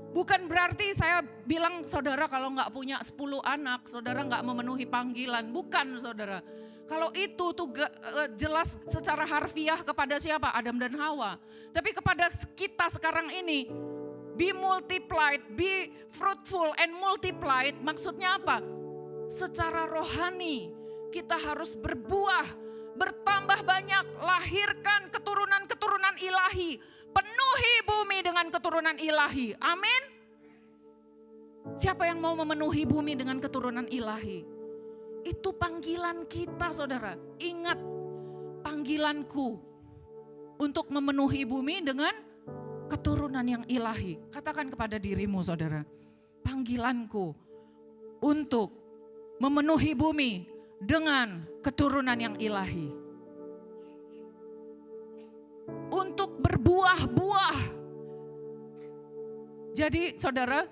Bukan berarti saya bilang saudara kalau nggak punya 10 anak, saudara nggak memenuhi panggilan. Bukan, saudara. Kalau itu tuh jelas secara harfiah kepada siapa? Adam dan Hawa. Tapi kepada kita sekarang ini, be multiplied, be fruitful and multiplied, maksudnya apa? Secara rohani kita harus berbuah, bertambah banyak, lahirkan keturunan-keturunan ilahi. Penuhi bumi dengan keturunan ilahi. Amin. Siapa yang mau memenuhi bumi dengan keturunan ilahi? Itu panggilan kita, saudara. Ingat, panggilanku untuk memenuhi bumi dengan keturunan yang ilahi. Katakan kepada dirimu, saudara. Panggilanku untuk memenuhi bumi dengan keturunan yang ilahi. Untuk berbuah-buah. Jadi, saudara,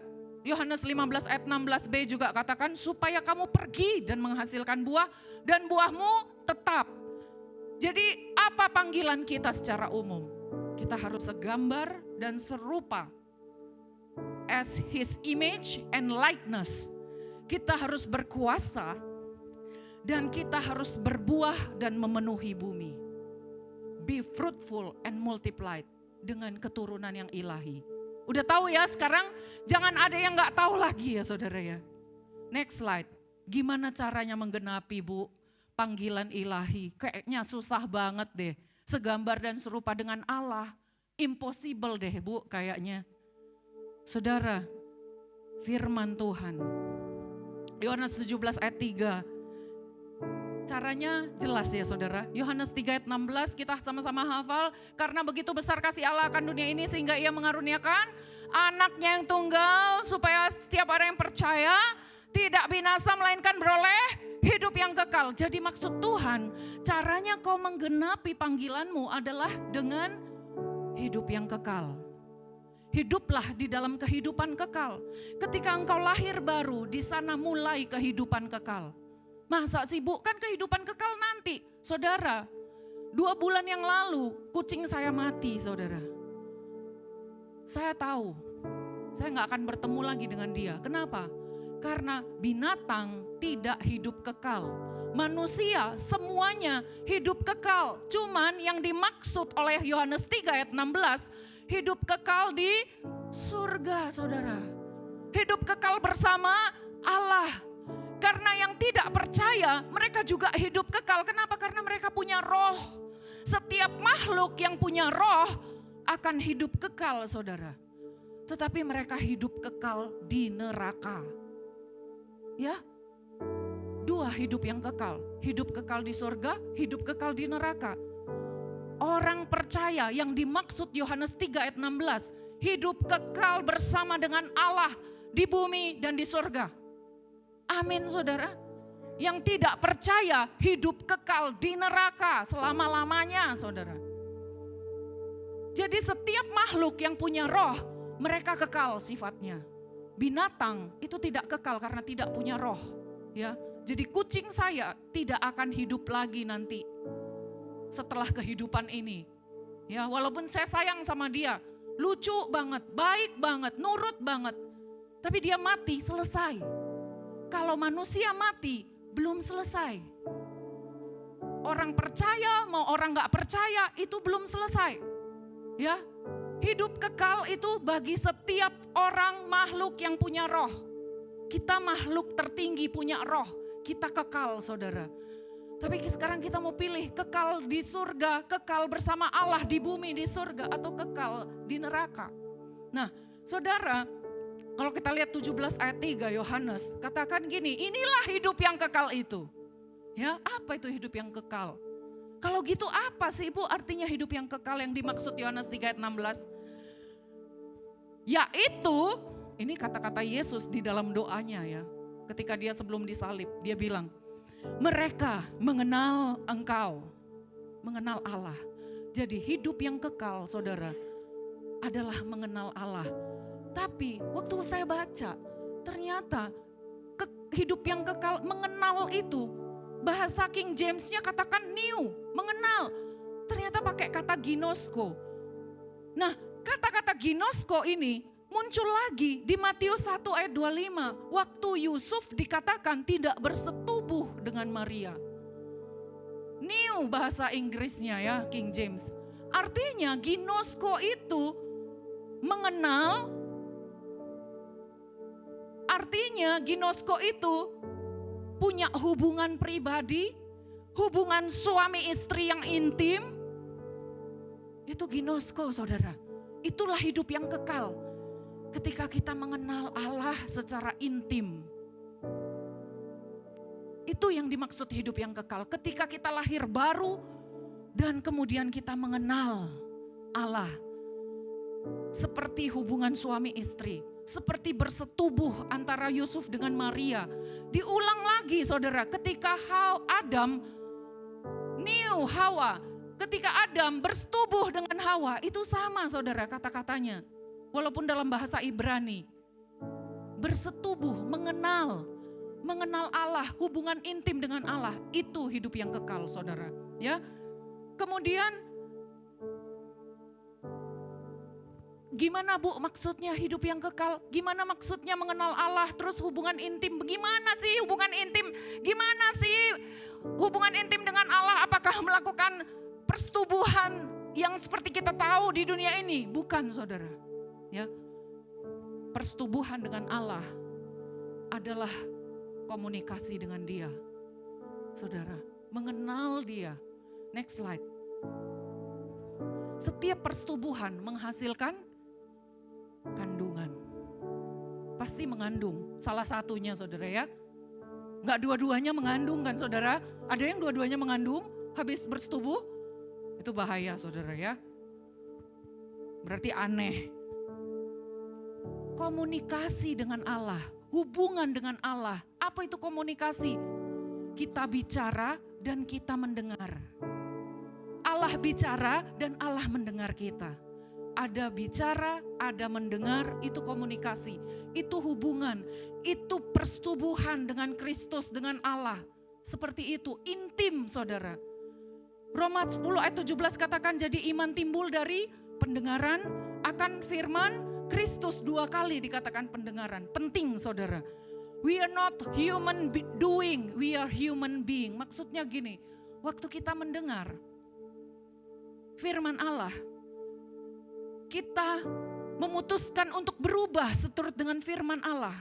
Yohanes 15 ayat 16b juga katakan supaya kamu pergi dan menghasilkan buah dan buahmu tetap. Jadi apa panggilan kita secara umum? Kita harus segambar dan serupa. As his image and likeness. Kita harus berkuasa dan kita harus berbuah dan memenuhi bumi. Be fruitful and multiplied dengan keturunan yang ilahi. Udah tahu ya sekarang, jangan ada yang gak tahu lagi ya saudara ya. Next slide, gimana caranya menggenapi Bu panggilan ilahi? Kayaknya susah banget deh, segambar dan serupa dengan Allah. Impossible deh Bu kayaknya. Saudara, firman Tuhan, Yohanes 17 ayat 3. Caranya jelas ya saudara. Yohanes 3 ayat 16 kita sama-sama hafal. Karena begitu besar kasih Allah akan dunia ini sehingga ia mengaruniakan anaknya yang tunggal. Supaya setiap orang yang percaya tidak binasa melainkan beroleh hidup yang kekal. Jadi maksud Tuhan caranya kau menggenapi panggilanmu adalah dengan hidup yang kekal. Hiduplah di dalam kehidupan kekal. Ketika engkau lahir baru di sana mulai kehidupan kekal. Masa sibuk kan kehidupan kekal nanti. Saudara, 2 bulan yang lalu kucing saya mati saudara. Saya tahu, saya gak akan bertemu lagi dengan dia. Kenapa? Karena binatang tidak hidup kekal. Manusia semuanya hidup kekal. Cuman yang dimaksud oleh Yohanes 3 ayat 16, hidup kekal di surga saudara. Hidup kekal bersama Allah. Karena yang tidak percaya mereka juga hidup kekal. Kenapa? Karena mereka punya roh. Setiap makhluk yang punya roh akan hidup kekal saudara. Tetapi mereka hidup kekal di neraka. Ya, 2 hidup yang kekal. Hidup kekal di surga, hidup kekal di neraka. Orang percaya yang dimaksud Yohanes 3 ayat 16. Hidup kekal bersama dengan Allah di bumi dan di surga. Amin saudara. Yang tidak percaya hidup kekal di neraka selama-lamanya saudara. Jadi setiap makhluk yang punya roh mereka kekal sifatnya. Binatang itu tidak kekal karena tidak punya roh. Ya, jadi kucing saya tidak akan hidup lagi nanti setelah kehidupan ini. Ya, walaupun saya sayang sama dia, lucu banget, baik banget, nurut banget. Tapi dia mati, selesai. Kalau manusia mati, belum selesai. Orang percaya, mau orang gak percaya, itu belum selesai. Ya, hidup kekal itu bagi setiap orang makhluk yang punya roh. Kita makhluk tertinggi punya roh, kita kekal saudara. Tapi sekarang kita mau pilih kekal di surga, kekal bersama Allah di bumi di surga, atau kekal di neraka. Nah saudara, kalau kita lihat 17 ayat 3 Yohanes, katakan gini, inilah hidup yang kekal itu. Ya, apa itu hidup yang kekal? Kalau gitu apa sih Ibu artinya hidup yang kekal yang dimaksud Yohanes 3 ayat 16? Yaitu, ini kata-kata Yesus di dalam doanya ya. Ketika dia sebelum disalib, dia bilang, mereka mengenal Engkau, mengenal Allah. Jadi hidup yang kekal saudara adalah mengenal Allah. Tapi waktu saya baca, ternyata hidup yang kekal, mengenal itu, bahasa King James-nya katakan new, mengenal. Ternyata pakai kata ginosko. Nah, kata-kata ginosko ini muncul lagi di Matius 1 ayat 25. Waktu Yusuf dikatakan tidak bersetubuh dengan Maria. New bahasa Inggrisnya ya, King James. Artinya ginosko itu mengenal. Artinya ginosko itu punya hubungan pribadi, hubungan suami istri yang intim. Itu ginosko saudara. Itulah hidup yang kekal. Ketika kita mengenal Allah secara intim. Itu yang dimaksud hidup yang kekal. Ketika kita lahir baru dan kemudian kita mengenal Allah. Seperti hubungan suami istri. Seperti bersetubuh antara Yusuf dengan Maria. Diulang lagi saudara, ketika Adam, Hawa. Ketika Adam bersetubuh dengan Hawa, itu sama saudara kata-katanya. Walaupun dalam bahasa Ibrani. Bersetubuh, mengenal Allah, hubungan intim dengan Allah. Itu hidup yang kekal saudara. Ya. Kemudian gimana Bu maksudnya hidup yang kekal? Gimana maksudnya mengenal Allah terus hubungan intim? Bagaimana sih hubungan intim? Gimana sih hubungan intim dengan Allah? Apakah melakukan persetubuhan yang seperti kita tahu di dunia ini? Bukan saudara. Ya. Persetubuhan dengan Allah adalah komunikasi dengan Dia. Saudara, mengenal Dia. Next slide. Setiap persetubuhan menghasilkan kandungan. Pasti mengandung, salah satunya saudara ya. Enggak dua-duanya mengandung kan saudara. Ada yang dua-duanya mengandung habis bersetubuh. Itu bahaya saudara ya. Berarti aneh. Komunikasi dengan Allah, hubungan dengan Allah. Apa itu komunikasi? Kita bicara dan kita mendengar. Allah bicara dan Allah mendengar kita. Ada bicara, ada mendengar, itu komunikasi. Itu hubungan, itu persetubuhan dengan Kristus, dengan Allah. Seperti itu, intim saudara. Roma 10 ayat 17 katakan jadi iman timbul dari pendengaran akan firman Kristus. 2 kali dikatakan pendengaran. Penting saudara. We are not human doing, we are human being. Maksudnya gini, waktu kita mendengar firman Allah, kita memutuskan untuk berubah seturut dengan firman Allah.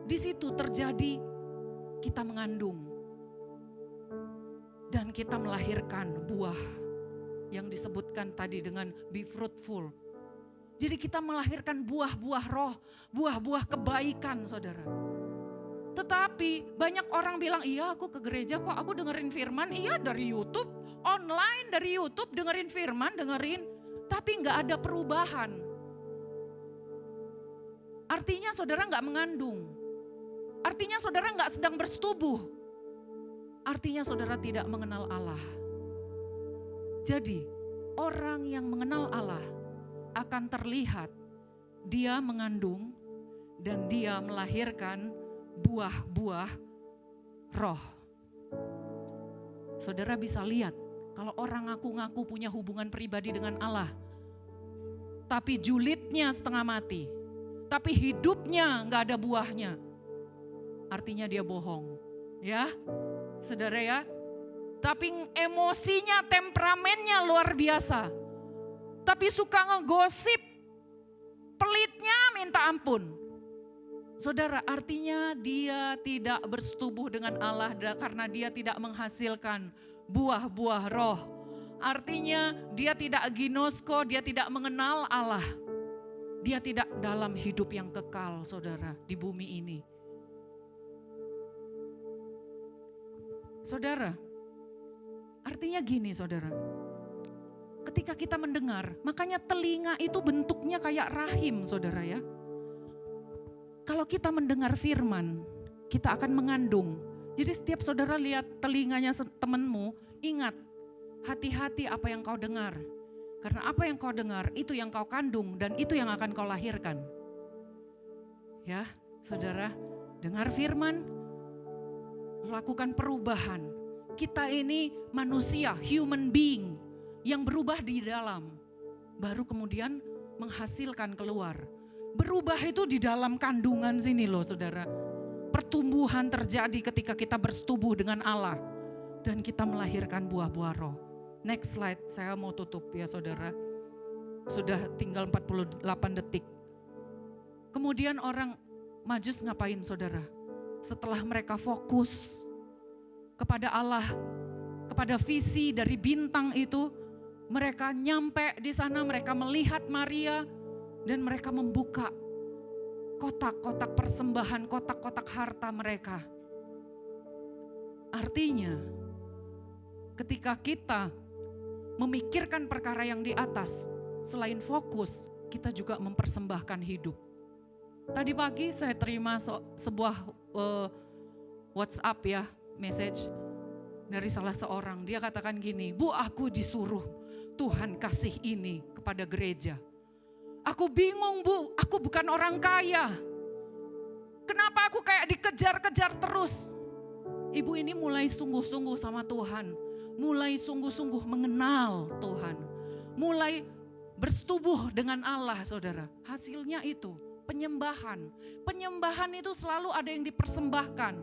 Di situ terjadi kita mengandung dan kita melahirkan buah yang disebutkan tadi dengan be fruitful. Jadi kita melahirkan buah-buah roh, buah-buah kebaikan saudara. Tetapi banyak orang bilang, iya aku ke gereja kok, aku dengerin firman, iya dari YouTube, online dari YouTube dengerin firman, tapi gak ada perubahan. Artinya saudara gak mengandung, artinya saudara gak sedang bersetubuh, artinya saudara tidak mengenal Allah. Jadi orang yang mengenal Allah akan terlihat dia mengandung dan dia melahirkan buah-buah roh. Saudara bisa lihat kalau orang ngaku-ngaku punya hubungan pribadi dengan Allah, tapi julidnya setengah mati, tapi hidupnya gak ada buahnya, artinya dia bohong. Ya, saudara ya. Tapi emosinya, temperamennya luar biasa. Tapi suka ngegosip, pelitnya minta ampun. Saudara, artinya dia tidak bersetubuh dengan Allah karena dia tidak menghasilkan buah-buah roh. Artinya dia tidak ginosko, dia tidak mengenal Allah. Dia tidak dalam hidup yang kekal, saudara, di bumi ini. Saudara, artinya gini saudara. Ketika kita mendengar, makanya telinga itu bentuknya kayak rahim saudara ya. Kalau kita mendengar firman, kita akan mengandung. Jadi setiap saudara lihat telinganya temanmu, ingat, hati-hati apa yang kau dengar. Karena apa yang kau dengar, itu yang kau kandung dan itu yang akan kau lahirkan. Ya, saudara, dengar firman, lakukan perubahan. Kita ini manusia, human being, yang berubah di dalam. Baru kemudian menghasilkan keluar. Berubah itu di dalam kandungan sini loh saudara. Pertumbuhan terjadi ketika kita bersetubuh dengan Allah. Dan kita melahirkan buah-buah roh. Next slide, saya mau tutup ya saudara. Sudah tinggal 48 detik. Kemudian orang Majus ngapain saudara? Setelah mereka fokus kepada Allah, kepada visi dari bintang itu, mereka nyampe di sana, mereka melihat Maria dan mereka membuka kotak-kotak persembahan, kotak-kotak harta mereka. Artinya, ketika kita memikirkan perkara yang di atas, selain fokus, kita juga mempersembahkan hidup. Tadi pagi saya terima sebuah WhatsApp ya, message dari salah seorang. Dia katakan gini, Bu, aku disuruh Tuhan kasih ini kepada gereja. Aku bingung Bu, aku bukan orang kaya. Kenapa aku kayak dikejar-kejar terus? Ibu ini mulai sungguh-sungguh sama Tuhan. Mulai sungguh-sungguh mengenal Tuhan. Mulai bersetubuh dengan Allah saudara. Hasilnya itu penyembahan. Penyembahan itu selalu ada yang dipersembahkan.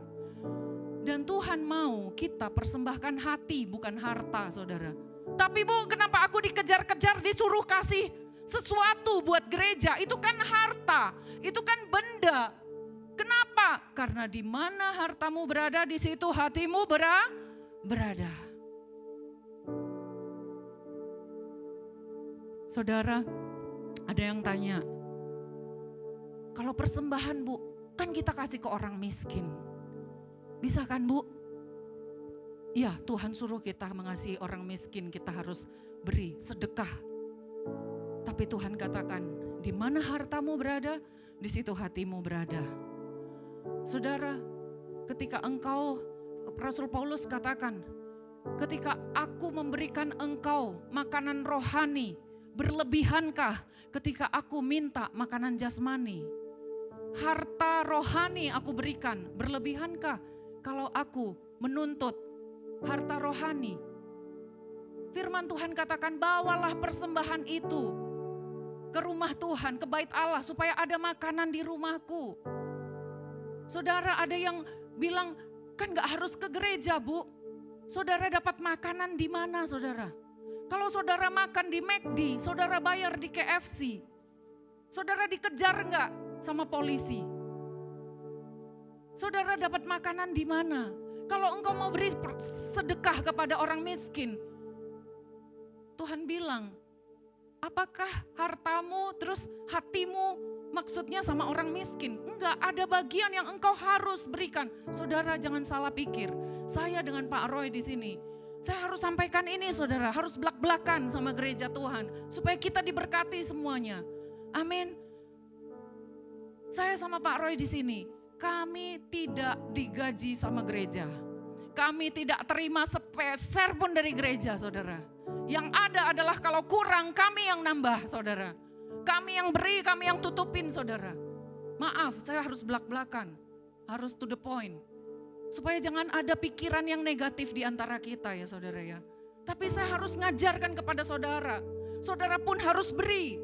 Dan Tuhan mau kita persembahkan hati bukan harta saudara. Tapi Bu, kenapa aku dikejar-kejar disuruh kasih sesuatu buat gereja? Itu kan harta, itu kan benda. Kenapa? Karena di mana hartamu berada, di situ hatimu berada. Saudara, ada yang tanya, kalau persembahan Bu, kan kita kasih ke orang miskin. Bisa kan Bu? Iya, Tuhan suruh kita mengasihi orang miskin, kita harus beri sedekah. Tapi Tuhan katakan, di mana hartamu berada, di situ hatimu berada. Saudara, ketika engkau, Rasul Paulus katakan, ketika aku memberikan engkau makanan rohani, berlebihankah ketika aku minta makanan jasmani? Harta rohani aku berikan, berlebihankah kalau aku menuntut harta rohani? Firman Tuhan katakan, bawalah persembahan itu ke rumah Tuhan, ke bait Allah, supaya ada makanan di rumahku. Saudara, ada yang bilang, kan gak harus ke gereja Bu. Saudara dapat makanan di mana saudara? Kalau saudara makan di McD, saudara bayar di KFC. Saudara dikejar gak sama polisi? Saudara dapat makanan di mana? Kalau engkau mau beri sedekah kepada orang miskin, Tuhan bilang, apakah hartamu terus hatimu maksudnya sama orang miskin? Enggak, ada bagian yang engkau harus berikan. Saudara jangan salah pikir. Saya dengan Pak Roy di sini, saya harus sampaikan ini saudara, harus belak-belakan sama gereja Tuhan. Supaya kita diberkati semuanya. Amin. Saya sama Pak Roy di sini, kami tidak digaji sama gereja. Kami tidak terima sepeser pun dari gereja saudara. Yang ada adalah kalau kurang kami yang nambah saudara. Kami yang beri, kami yang tutupin saudara. Maaf, saya harus belak-belakan. Harus to the point. Supaya jangan ada pikiran yang negatif di antara kita ya saudara ya. Tapi saya harus ngajarkan kepada saudara. Saudara pun harus beri.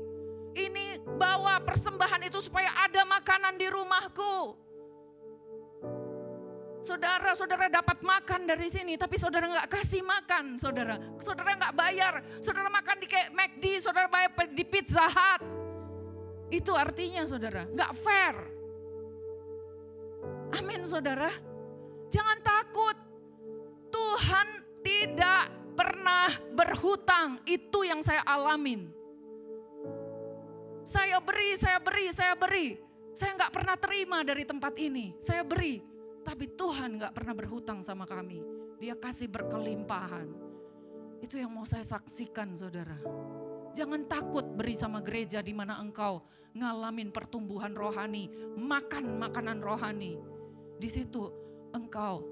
Ini bawa persembahan itu supaya ada makanan di rumahku. Saudara dapat makan dari sini, tapi saudara nggak kasih makan, saudara nggak bayar, saudara makan di McD, saudara bayar di Pizza Hut. Itu artinya saudara nggak fair. Amin saudara. Jangan takut. Tuhan tidak pernah berhutang. Itu yang saya alamin. Saya beri. Saya gak pernah terima dari tempat ini. Saya beri. Tapi Tuhan gak pernah berhutang sama kami. Dia kasih berkelimpahan. Itu yang mau saya saksikan saudara. Jangan takut beri sama gereja di mana engkau ngalamin pertumbuhan rohani. Makan makanan rohani. Di situ engkau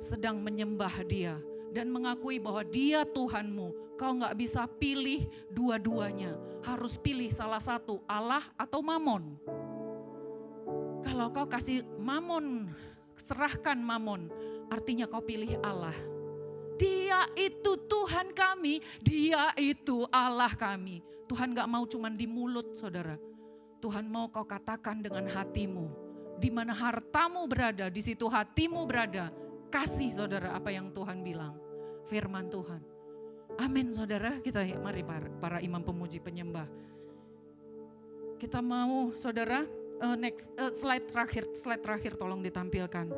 sedang menyembah Dia dan mengakui bahwa Dia Tuhanmu. Kau gak bisa pilih dua-duanya. Harus pilih salah satu, Allah atau Mamon. Kalau kau kasih Mamon, serahkan Mamon, artinya kau pilih Allah. Dia itu Tuhan kami, Dia itu Allah kami. Tuhan gak mau cuman di mulut saudara. Tuhan mau kau katakan dengan hatimu. Di mana hartamu berada, di situ hatimu berada. Kasih saudara apa yang Tuhan bilang. Firman Tuhan. Amin saudara. Kita mari para imam pemuji penyembah. Kita mau saudara, slide terakhir tolong ditampilkan.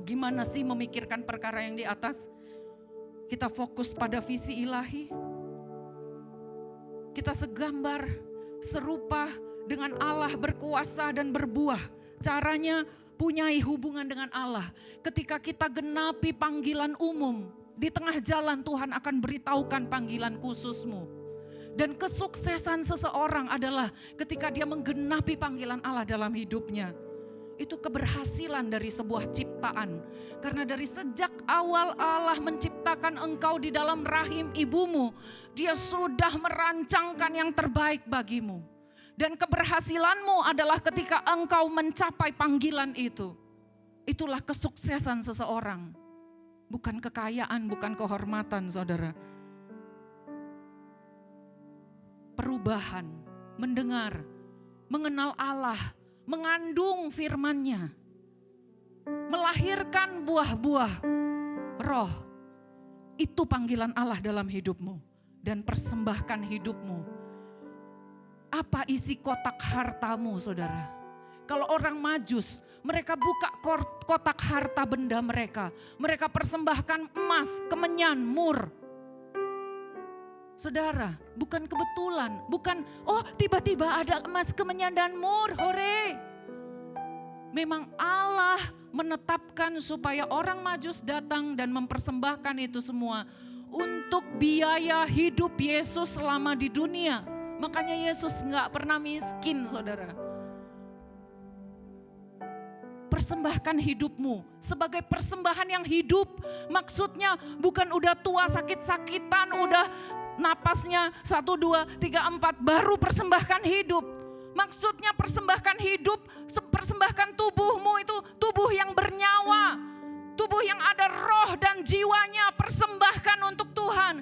Gimana sih memikirkan perkara yang di atas? Kita fokus pada visi ilahi. Kita segambar, serupa dengan Allah, berkuasa dan berbuah. Caranya punyai hubungan dengan Allah. Ketika kita genapi panggilan umum, di tengah jalan Tuhan akan beritahukan panggilan khususmu. Dan kesuksesan seseorang adalah ketika dia menggenapi panggilan Allah dalam hidupnya. Itu keberhasilan dari sebuah ciptaan. Karena dari sejak awal Allah menciptakan engkau di dalam rahim ibumu, Dia sudah merancangkan yang terbaik bagimu. Dan keberhasilanmu adalah ketika engkau mencapai panggilan itu. Itulah kesuksesan seseorang. Bukan kekayaan, bukan kehormatan saudara. Perubahan, mendengar, mengenal Allah, mengandung firman-Nya. Melahirkan buah-buah roh. Itu panggilan Allah dalam hidupmu. Dan persembahkan hidupmu. Apa isi kotak hartamu saudara? Kalau orang Majus, mereka buka kotak harta benda mereka. Mereka persembahkan emas, kemenyan, mur. Saudara, bukan kebetulan. Bukan, oh tiba-tiba ada emas, kemenyan dan mur, hore. Memang Allah menetapkan supaya orang Majus datang dan mempersembahkan itu semua. Untuk biaya hidup Yesus selama di dunia. Makanya Yesus gak pernah miskin saudara. Persembahkan hidupmu sebagai persembahan yang hidup. Maksudnya bukan udah tua sakit-sakitan, udah napasnya 1, 2, 3, 4 baru persembahkan hidup. Maksudnya persembahkan hidup, persembahkan tubuhmu itu tubuh yang bernyawa. Tubuh yang ada roh dan jiwanya, persembahkan untuk Tuhan.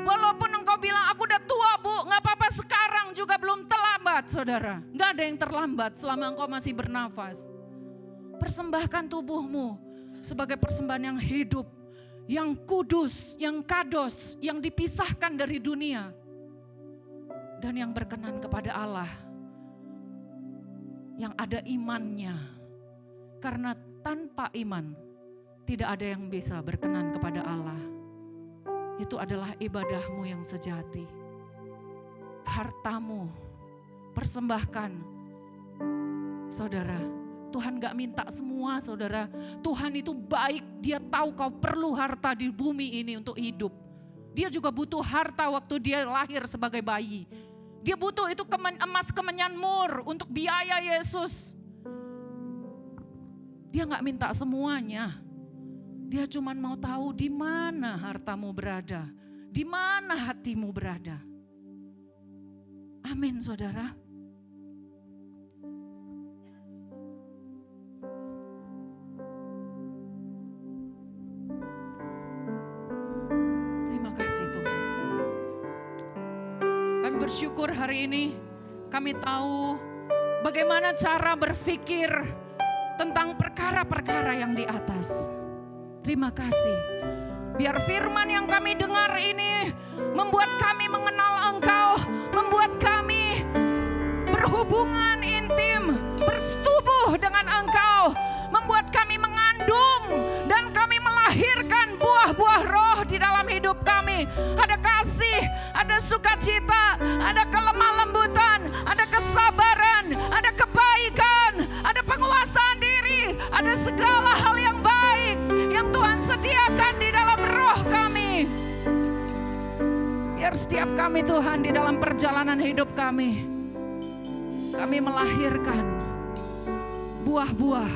Walaupun engkau bilang aku udah tua bu, gak apa-apa, sekarang juga belum terlambat saudara. Gak ada yang terlambat selama engkau masih bernafas. Persembahkan tubuhmu sebagai persembahan yang hidup, yang kudus, yang kados, yang dipisahkan dari dunia. Dan yang berkenan kepada Allah. Yang ada imannya. Karena tanpa iman tidak ada yang bisa berkenan kepada Allah. Itu adalah ibadahmu yang sejati. Hartamu persembahkan. Saudara, Tuhan gak minta semua saudara. Tuhan itu baik, Dia tahu kau perlu harta di bumi ini untuk hidup. Dia juga butuh harta waktu dia lahir sebagai bayi. Dia butuh itu emas, kemenyan, mur untuk biaya Yesus. Dia gak minta semuanya. Dia cuma mau tahu di mana hartamu berada, di mana hatimu berada. Amin saudara. Terima kasih Tuhan. Kami bersyukur hari ini kami tahu bagaimana cara berpikir tentang perkara-perkara yang di atas. Terima kasih. Biar firman yang kami dengar ini membuat kami mengenal Engkau, membuat kami berhubungan intim, bersetubuh dengan Engkau, membuat kami kami. Ada kasih, ada sukacita, ada kelemah lembutan, ada kesabaran, ada kebaikan, ada penguasaan diri, ada segala hal yang baik yang Tuhan sediakan di dalam roh kami. Biar setiap kami Tuhan di dalam perjalanan hidup kami melahirkan buah-buah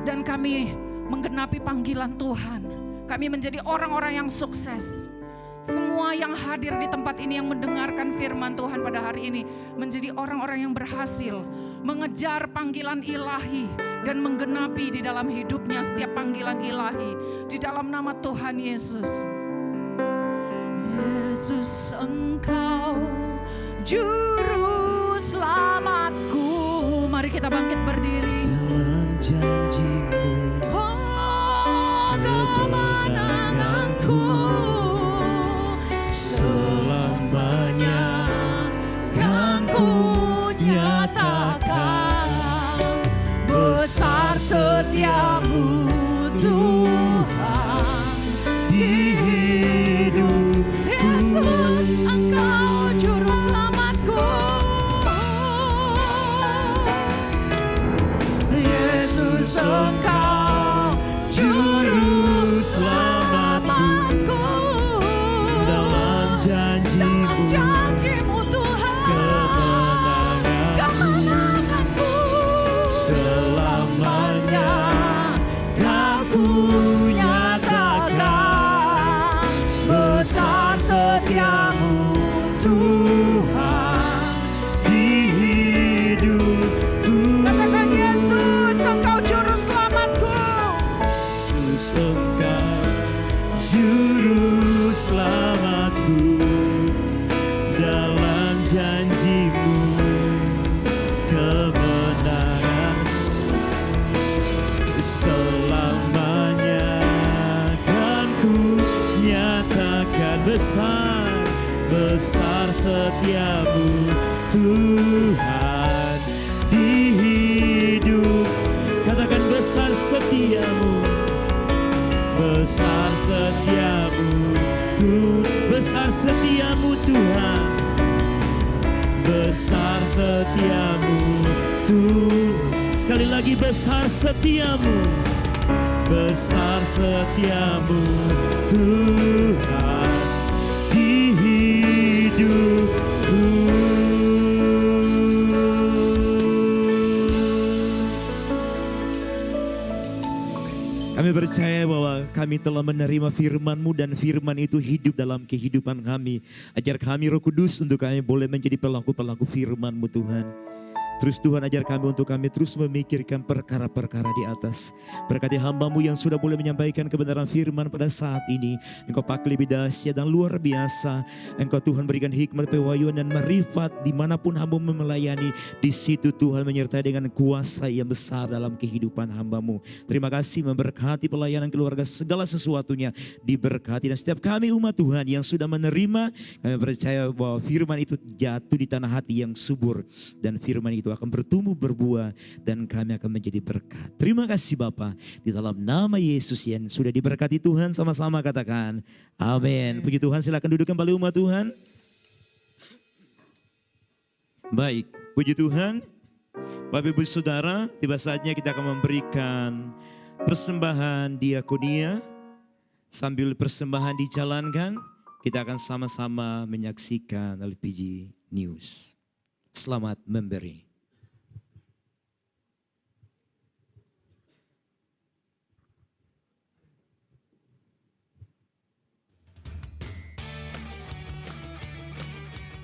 dan kami menggenapi panggilan Tuhan. Kami menjadi orang-orang yang sukses. Semua yang hadir di tempat ini yang mendengarkan firman Tuhan pada hari ini menjadi orang-orang yang berhasil mengejar panggilan ilahi dan menggenapi di dalam hidupnya setiap panggilan ilahi di dalam nama Tuhan Yesus. Yesus, Engkau juru selamatku. Mari kita bangkit berdiri. Dalam janji-Mu kemenanganku selamanya kan ku nyatakan besar setiamu Tuhan di hidupku. Yesus, Engkau juru selamatku. Yesus, Engkau Juru selamatku dalam janji-Mu Tuhan, kemenanganku selamanya kan ku nyatakan besar setiamu Tuhan di hidupku. Katakan Yesus, Engkau juru selamatku. Yesus, Engkau juru selamatku dalam janji-Mu kebenaran selamanya kan ku nyatakan besar setiamu Tuhan di hidup. Katakan besar setiamu, besar setiamu besar setiamu Tuhan, besar setiamu Tuhan. Sekali lagi besar setiamu, besar setiamu Tuhan di hidupku. Kami percaya bahwa kami telah menerima firman-Mu dan firman itu hidup dalam kehidupan kami. Ajar kami Roh Kudus untuk kami boleh menjadi pelaku-pelaku firman-Mu Tuhan. Terus Tuhan ajar kami untuk kami terus memikirkan perkara-perkara di atas. Berkati hamba-Mu yang sudah boleh menyampaikan kebenaran firman pada saat ini. Engkau pakai lebih dahsyat dan luar biasa. Engkau Tuhan berikan hikmat, pewahyuan dan marifat dimanapun hamba-Mu melayani. Di situ Tuhan menyertai dengan kuasa yang besar dalam kehidupan hamba-Mu. Terima kasih memberkati pelayanan keluarga, segala sesuatunya diberkati. Dan setiap kami umat Tuhan yang sudah menerima, kami percaya bahwa firman itu jatuh di tanah hati yang subur. Dan firman itu akan bertumbuh berbuah dan kami akan menjadi berkat. Terima kasih Bapa, di dalam nama Yesus yang sudah diberkati Tuhan, sama-sama katakan amin. Puji Tuhan, silakan duduk kembali umat Tuhan. Baik, puji Tuhan. Bapak Ibu Saudara, tiba saatnya kita akan memberikan persembahan diakonia. Sambil persembahan dijalankan, kita akan sama-sama menyaksikan LPG News. Selamat memberi.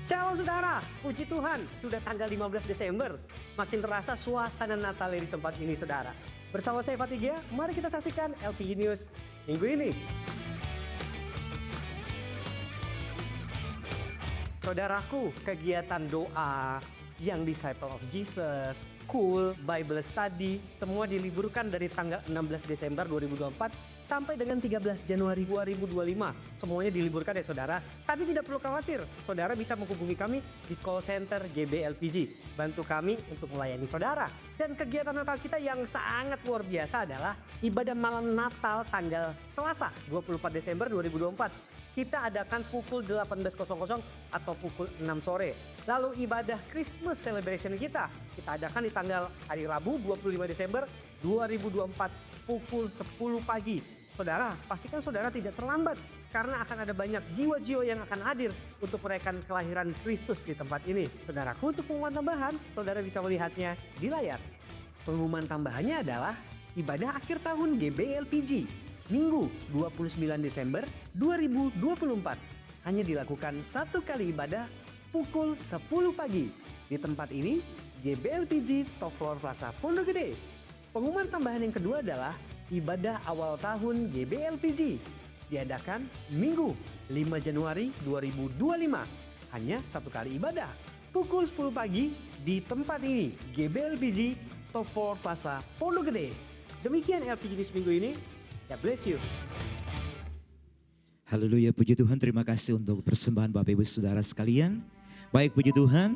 Shalom saudara, puji Tuhan sudah tanggal 15 Desember. Makin terasa suasana Natal di tempat ini saudara. Bersama saya Fatigia, mari kita saksikan LPG News minggu ini. Saudaraku, kegiatan doa yang Disciple of Jesus, Cool, Bible Study, semua diliburkan dari tanggal 16 Desember 2024 sampai dengan 13 Januari 2025. Semuanya diliburkan ya saudara. Tapi tidak perlu khawatir, saudara bisa menghubungi kami di call center GBLPG. Bantu kami untuk melayani saudara. Dan kegiatan Natal kita yang sangat luar biasa adalah ibadah malam Natal tanggal Selasa 24 Desember 2024. kita adakan pukul 18.00 atau pukul 6 sore. Lalu ibadah Christmas celebration kita adakan di tanggal hari Rabu 25 Desember 2024 pukul 10 pagi. Saudara, pastikan saudara tidak terlambat karena akan ada banyak jiwa-jiwa yang akan hadir untuk merayakan kelahiran Kristus di tempat ini. Saudaraku, untuk pengumuman tambahan, saudara bisa melihatnya di layar. Pengumuman tambahannya adalah ibadah akhir tahun GBLPG Minggu 29 Desember 2024. Hanya dilakukan satu kali ibadah pukul 10 pagi. Di tempat ini, GBLPG Top Floor Plaza Pondok Gede. Pengumuman tambahan yang kedua adalah ibadah awal tahun GBLPG. Diadakan Minggu 5 Januari 2025. Hanya satu kali ibadah. Pukul 10 pagi di tempat ini, GBLPG Top 4 Plaza Pondok Gede. Demikian LPG di seminggu ini. God bless you. Haleluya, puji Tuhan, terima kasih untuk persembahan Bapak Ibu Saudara sekalian. Baik, puji Tuhan.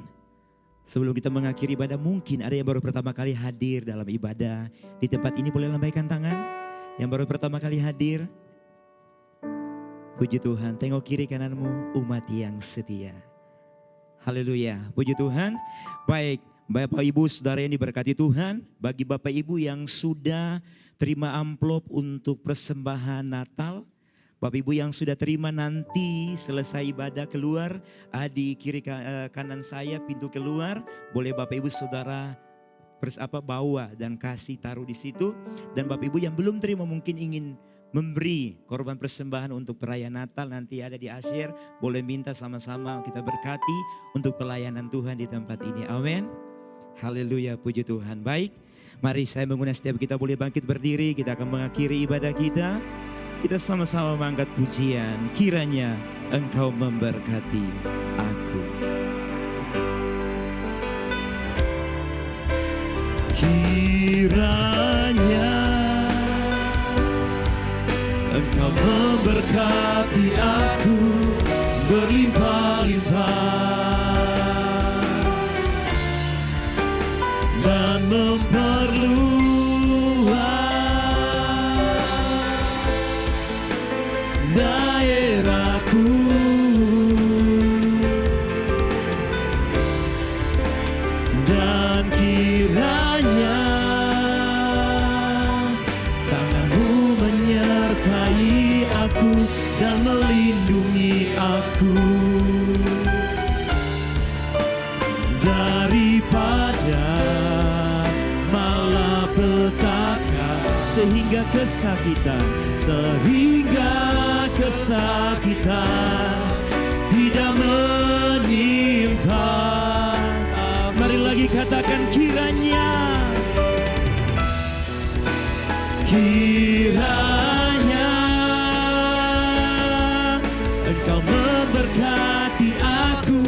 Sebelum kita mengakhiri ibadah, mungkin ada yang baru pertama kali hadir dalam ibadah di tempat ini, boleh lambaikan tangan. Yang baru pertama kali hadir, puji Tuhan, tengok kiri kananmu, umat yang setia. Haleluya, puji Tuhan. Baik, Bapak Ibu Saudara yang diberkati Tuhan, bagi Bapak Ibu yang sudah terima amplop untuk persembahan Natal, Bapak Ibu yang sudah terima, nanti selesai ibadah keluar, di kiri kanan saya pintu keluar, boleh Bapak Ibu Saudara bawa dan kasih taruh di situ. Dan Bapak Ibu yang belum terima mungkin ingin memberi korban persembahan untuk perayaan Natal, nanti ada di asyir, boleh minta sama-sama kita berkati untuk pelayanan Tuhan di tempat ini. Amin. Haleluya, puji Tuhan. Baik, mari saya mengundang setiap kita boleh bangkit berdiri, kita akan mengakhiri ibadah kita. Kita sama-sama mengangkat pujian, kiranya Engkau memberkati aku. Kiranya Engkau memberkati aku berlimpah-limpah dan memperluas daerahku, dan kiranya tangan-Mu menyertai aku dan melindungi aku daripada malapetaka, sehingga kesakitan tidak menimpa. Mari lagi katakan, kiranya Engkau memberkati aku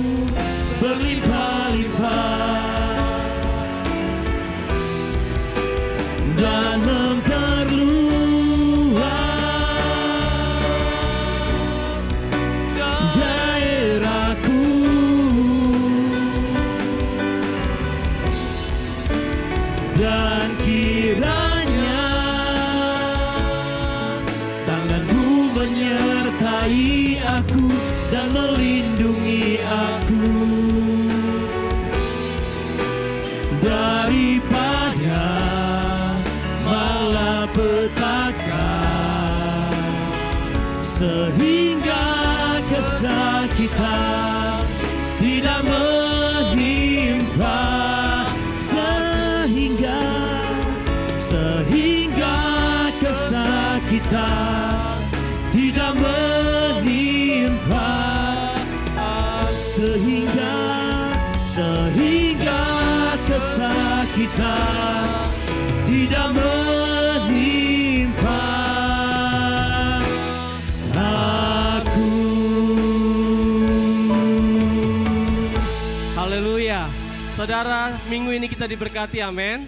berlimpah-limpah dan dan kiranya tangan-Mu menyertai aku dan melindungi aku daripada malapetaka, sehingga kesakitan tidak menimpa, sehingga kesakitan tidak menimpa, sehingga kesakitan tidak menimpa aku. Haleluya. Saudara, minggu ini kita diberkati, amin.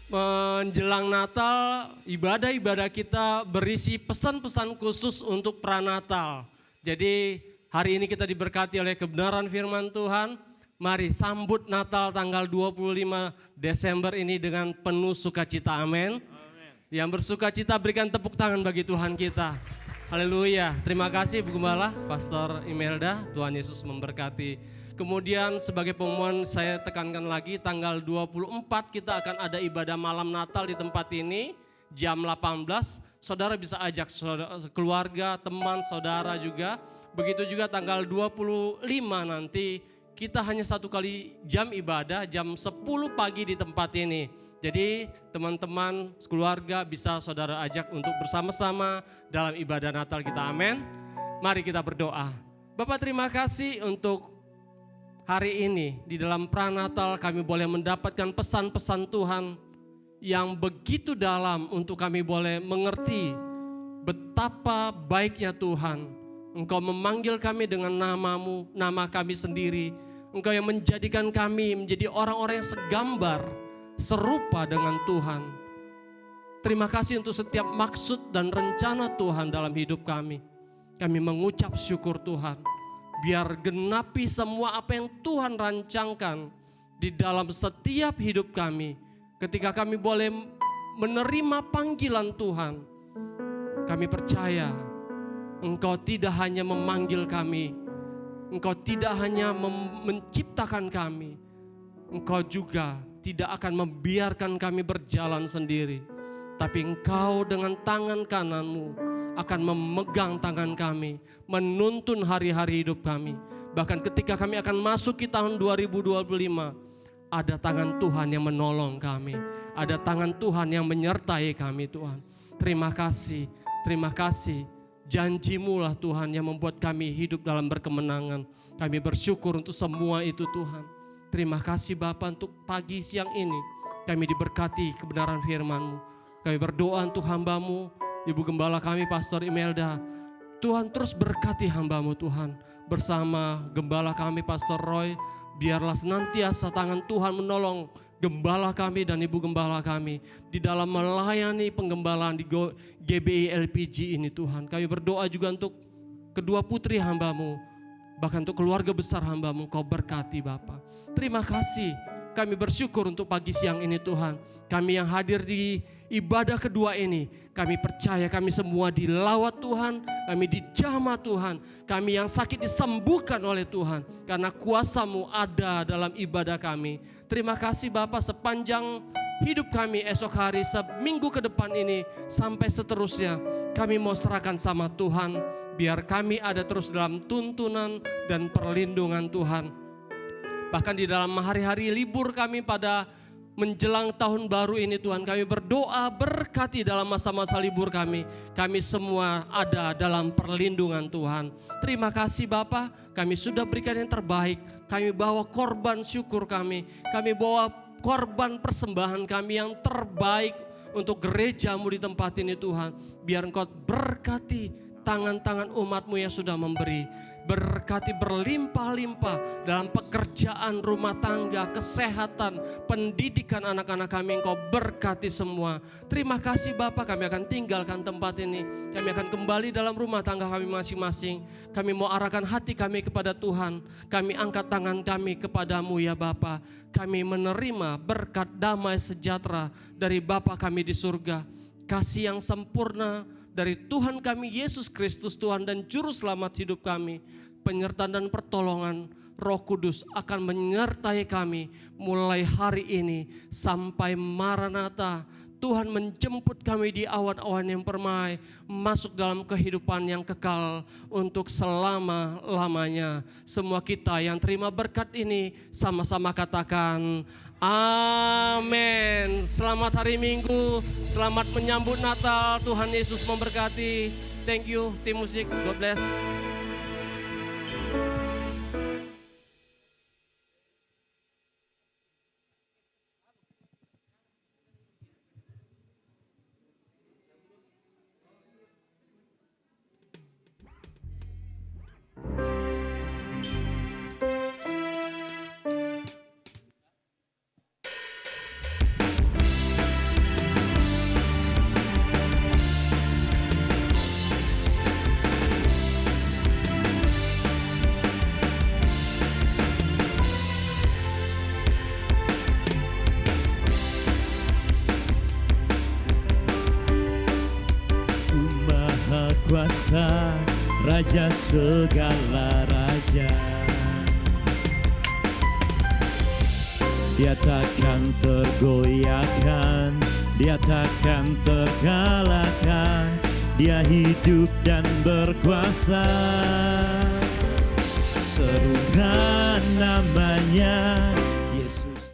Menjelang Natal, ibadah-ibadah kita berisi pesan-pesan khusus untuk pranatal. Jadi hari ini kita diberkati oleh kebenaran firman Tuhan. Mari sambut Natal tanggal 25 Desember ini dengan penuh sukacita, amin. Yang bersukacita berikan tepuk tangan bagi Tuhan kita. Haleluya. Terima kasih Bu Gembala, Pastor Imelda. Tuhan Yesus memberkati. Kemudian sebagai pengumuman saya tekankan lagi tanggal 24 kita akan ada ibadah malam Natal di tempat ini jam 18. Saudara bisa ajak keluarga, teman, saudara juga. Begitu juga tanggal 25 nanti kita hanya satu kali jam ibadah jam 10 pagi di tempat ini. Jadi teman-teman keluarga bisa saudara ajak untuk bersama-sama dalam ibadah Natal kita. Amin. Mari kita berdoa. Bapak terima kasih untuk hari ini di dalam pranatal kami boleh mendapatkan pesan-pesan Tuhan yang begitu dalam untuk kami boleh mengerti betapa baiknya Tuhan. Engkau memanggil kami dengan namamu, nama kami sendiri. Engkau yang menjadikan kami menjadi orang-orang yang segambar, serupa dengan Tuhan. Terima kasih untuk setiap maksud dan rencana Tuhan dalam hidup kami. Kami mengucap syukur Tuhan. Biar genapi semua apa yang Tuhan rancangkan di dalam setiap hidup kami. Ketika kami boleh menerima panggilan Tuhan, kami percaya Engkau tidak hanya memanggil kami, Engkau tidak hanya menciptakan kami, Engkau juga tidak akan membiarkan kami berjalan sendiri. Tapi Engkau dengan tangan kananmu akan memegang tangan kami, menuntun hari-hari hidup kami. Bahkan ketika kami akan masuk ke tahun 2025, ada tangan Tuhan yang menolong kami. Ada tangan Tuhan yang menyertai kami Tuhan. Terima kasih, terima kasih. Janjimu lah Tuhan yang membuat kami hidup dalam berkemenangan. Kami bersyukur untuk semua itu Tuhan. Terima kasih Bapa untuk pagi siang ini. Kami diberkati kebenaran firman-Mu. Kami berdoa untuk hamba-Mu, Ibu Gembala kami Pastor Imelda. Tuhan terus berkati hamba-Mu Tuhan. Bersama Gembala kami Pastor Roy. Biarlah senantiasa tangan Tuhan menolong Gembala kami dan Ibu Gembala kami di dalam melayani penggembalaan di GBI LPG ini Tuhan. Kami berdoa juga untuk kedua putri hamba-Mu, bahkan untuk keluarga besar hamba-Mu, Kau berkati Bapa. Terima kasih, kami bersyukur untuk pagi siang ini Tuhan. Kami yang hadir di ibadah kedua ini, kami percaya kami semua dilawat Tuhan, kami dijamah Tuhan, kami yang sakit disembuhkan oleh Tuhan, karena kuasa-Mu ada dalam ibadah kami. Terima kasih Bapa, sepanjang hidup kami esok hari, seminggu ke depan ini, sampai seterusnya, kami mau serahkan sama Tuhan, biar kami ada terus dalam tuntunan dan perlindungan Tuhan. Bahkan di dalam hari-hari libur kami pada menjelang tahun baru ini Tuhan, kami berdoa berkati dalam masa-masa libur kami. Kami semua ada dalam perlindungan Tuhan. Terima kasih Bapa, kami sudah berikan yang terbaik. Kami bawa korban syukur kami bawa korban persembahan kami yang terbaik untuk gereja-Mu di tempat ini Tuhan. Biar Engkau berkati tangan-tangan umat-Mu yang sudah memberi. Berkati berlimpah-limpah dalam pekerjaan rumah tangga, kesehatan, pendidikan anak-anak kami. Engkau berkati semua. Terima kasih Bapa, kami akan tinggalkan tempat ini. Kami akan kembali dalam rumah tangga kami masing-masing. Kami mau arahkan hati kami kepada Tuhan. Kami angkat tangan kami kepadamu ya Bapa. Kami menerima berkat damai sejahtera dari Bapa kami di surga. Kasih yang sempurna dari Tuhan kami Yesus Kristus Tuhan dan Juru Selamat hidup kami. Penyertaan dan pertolongan Roh Kudus akan menyertai kami mulai hari ini sampai Maranatha. Tuhan menjemput kami di awan-awan yang permai, masuk dalam kehidupan yang kekal untuk selama-lamanya. Semua kita yang terima berkat ini sama-sama katakan amin. Selamat hari Minggu, selamat menyambut Natal. Tuhan Yesus memberkati. Thank you tim musik, God bless. Raja segala raja. Dia takkan tergoyahkan, dia takkan terkalahkan. Dia hidup dan berkuasa. Serukan namanya,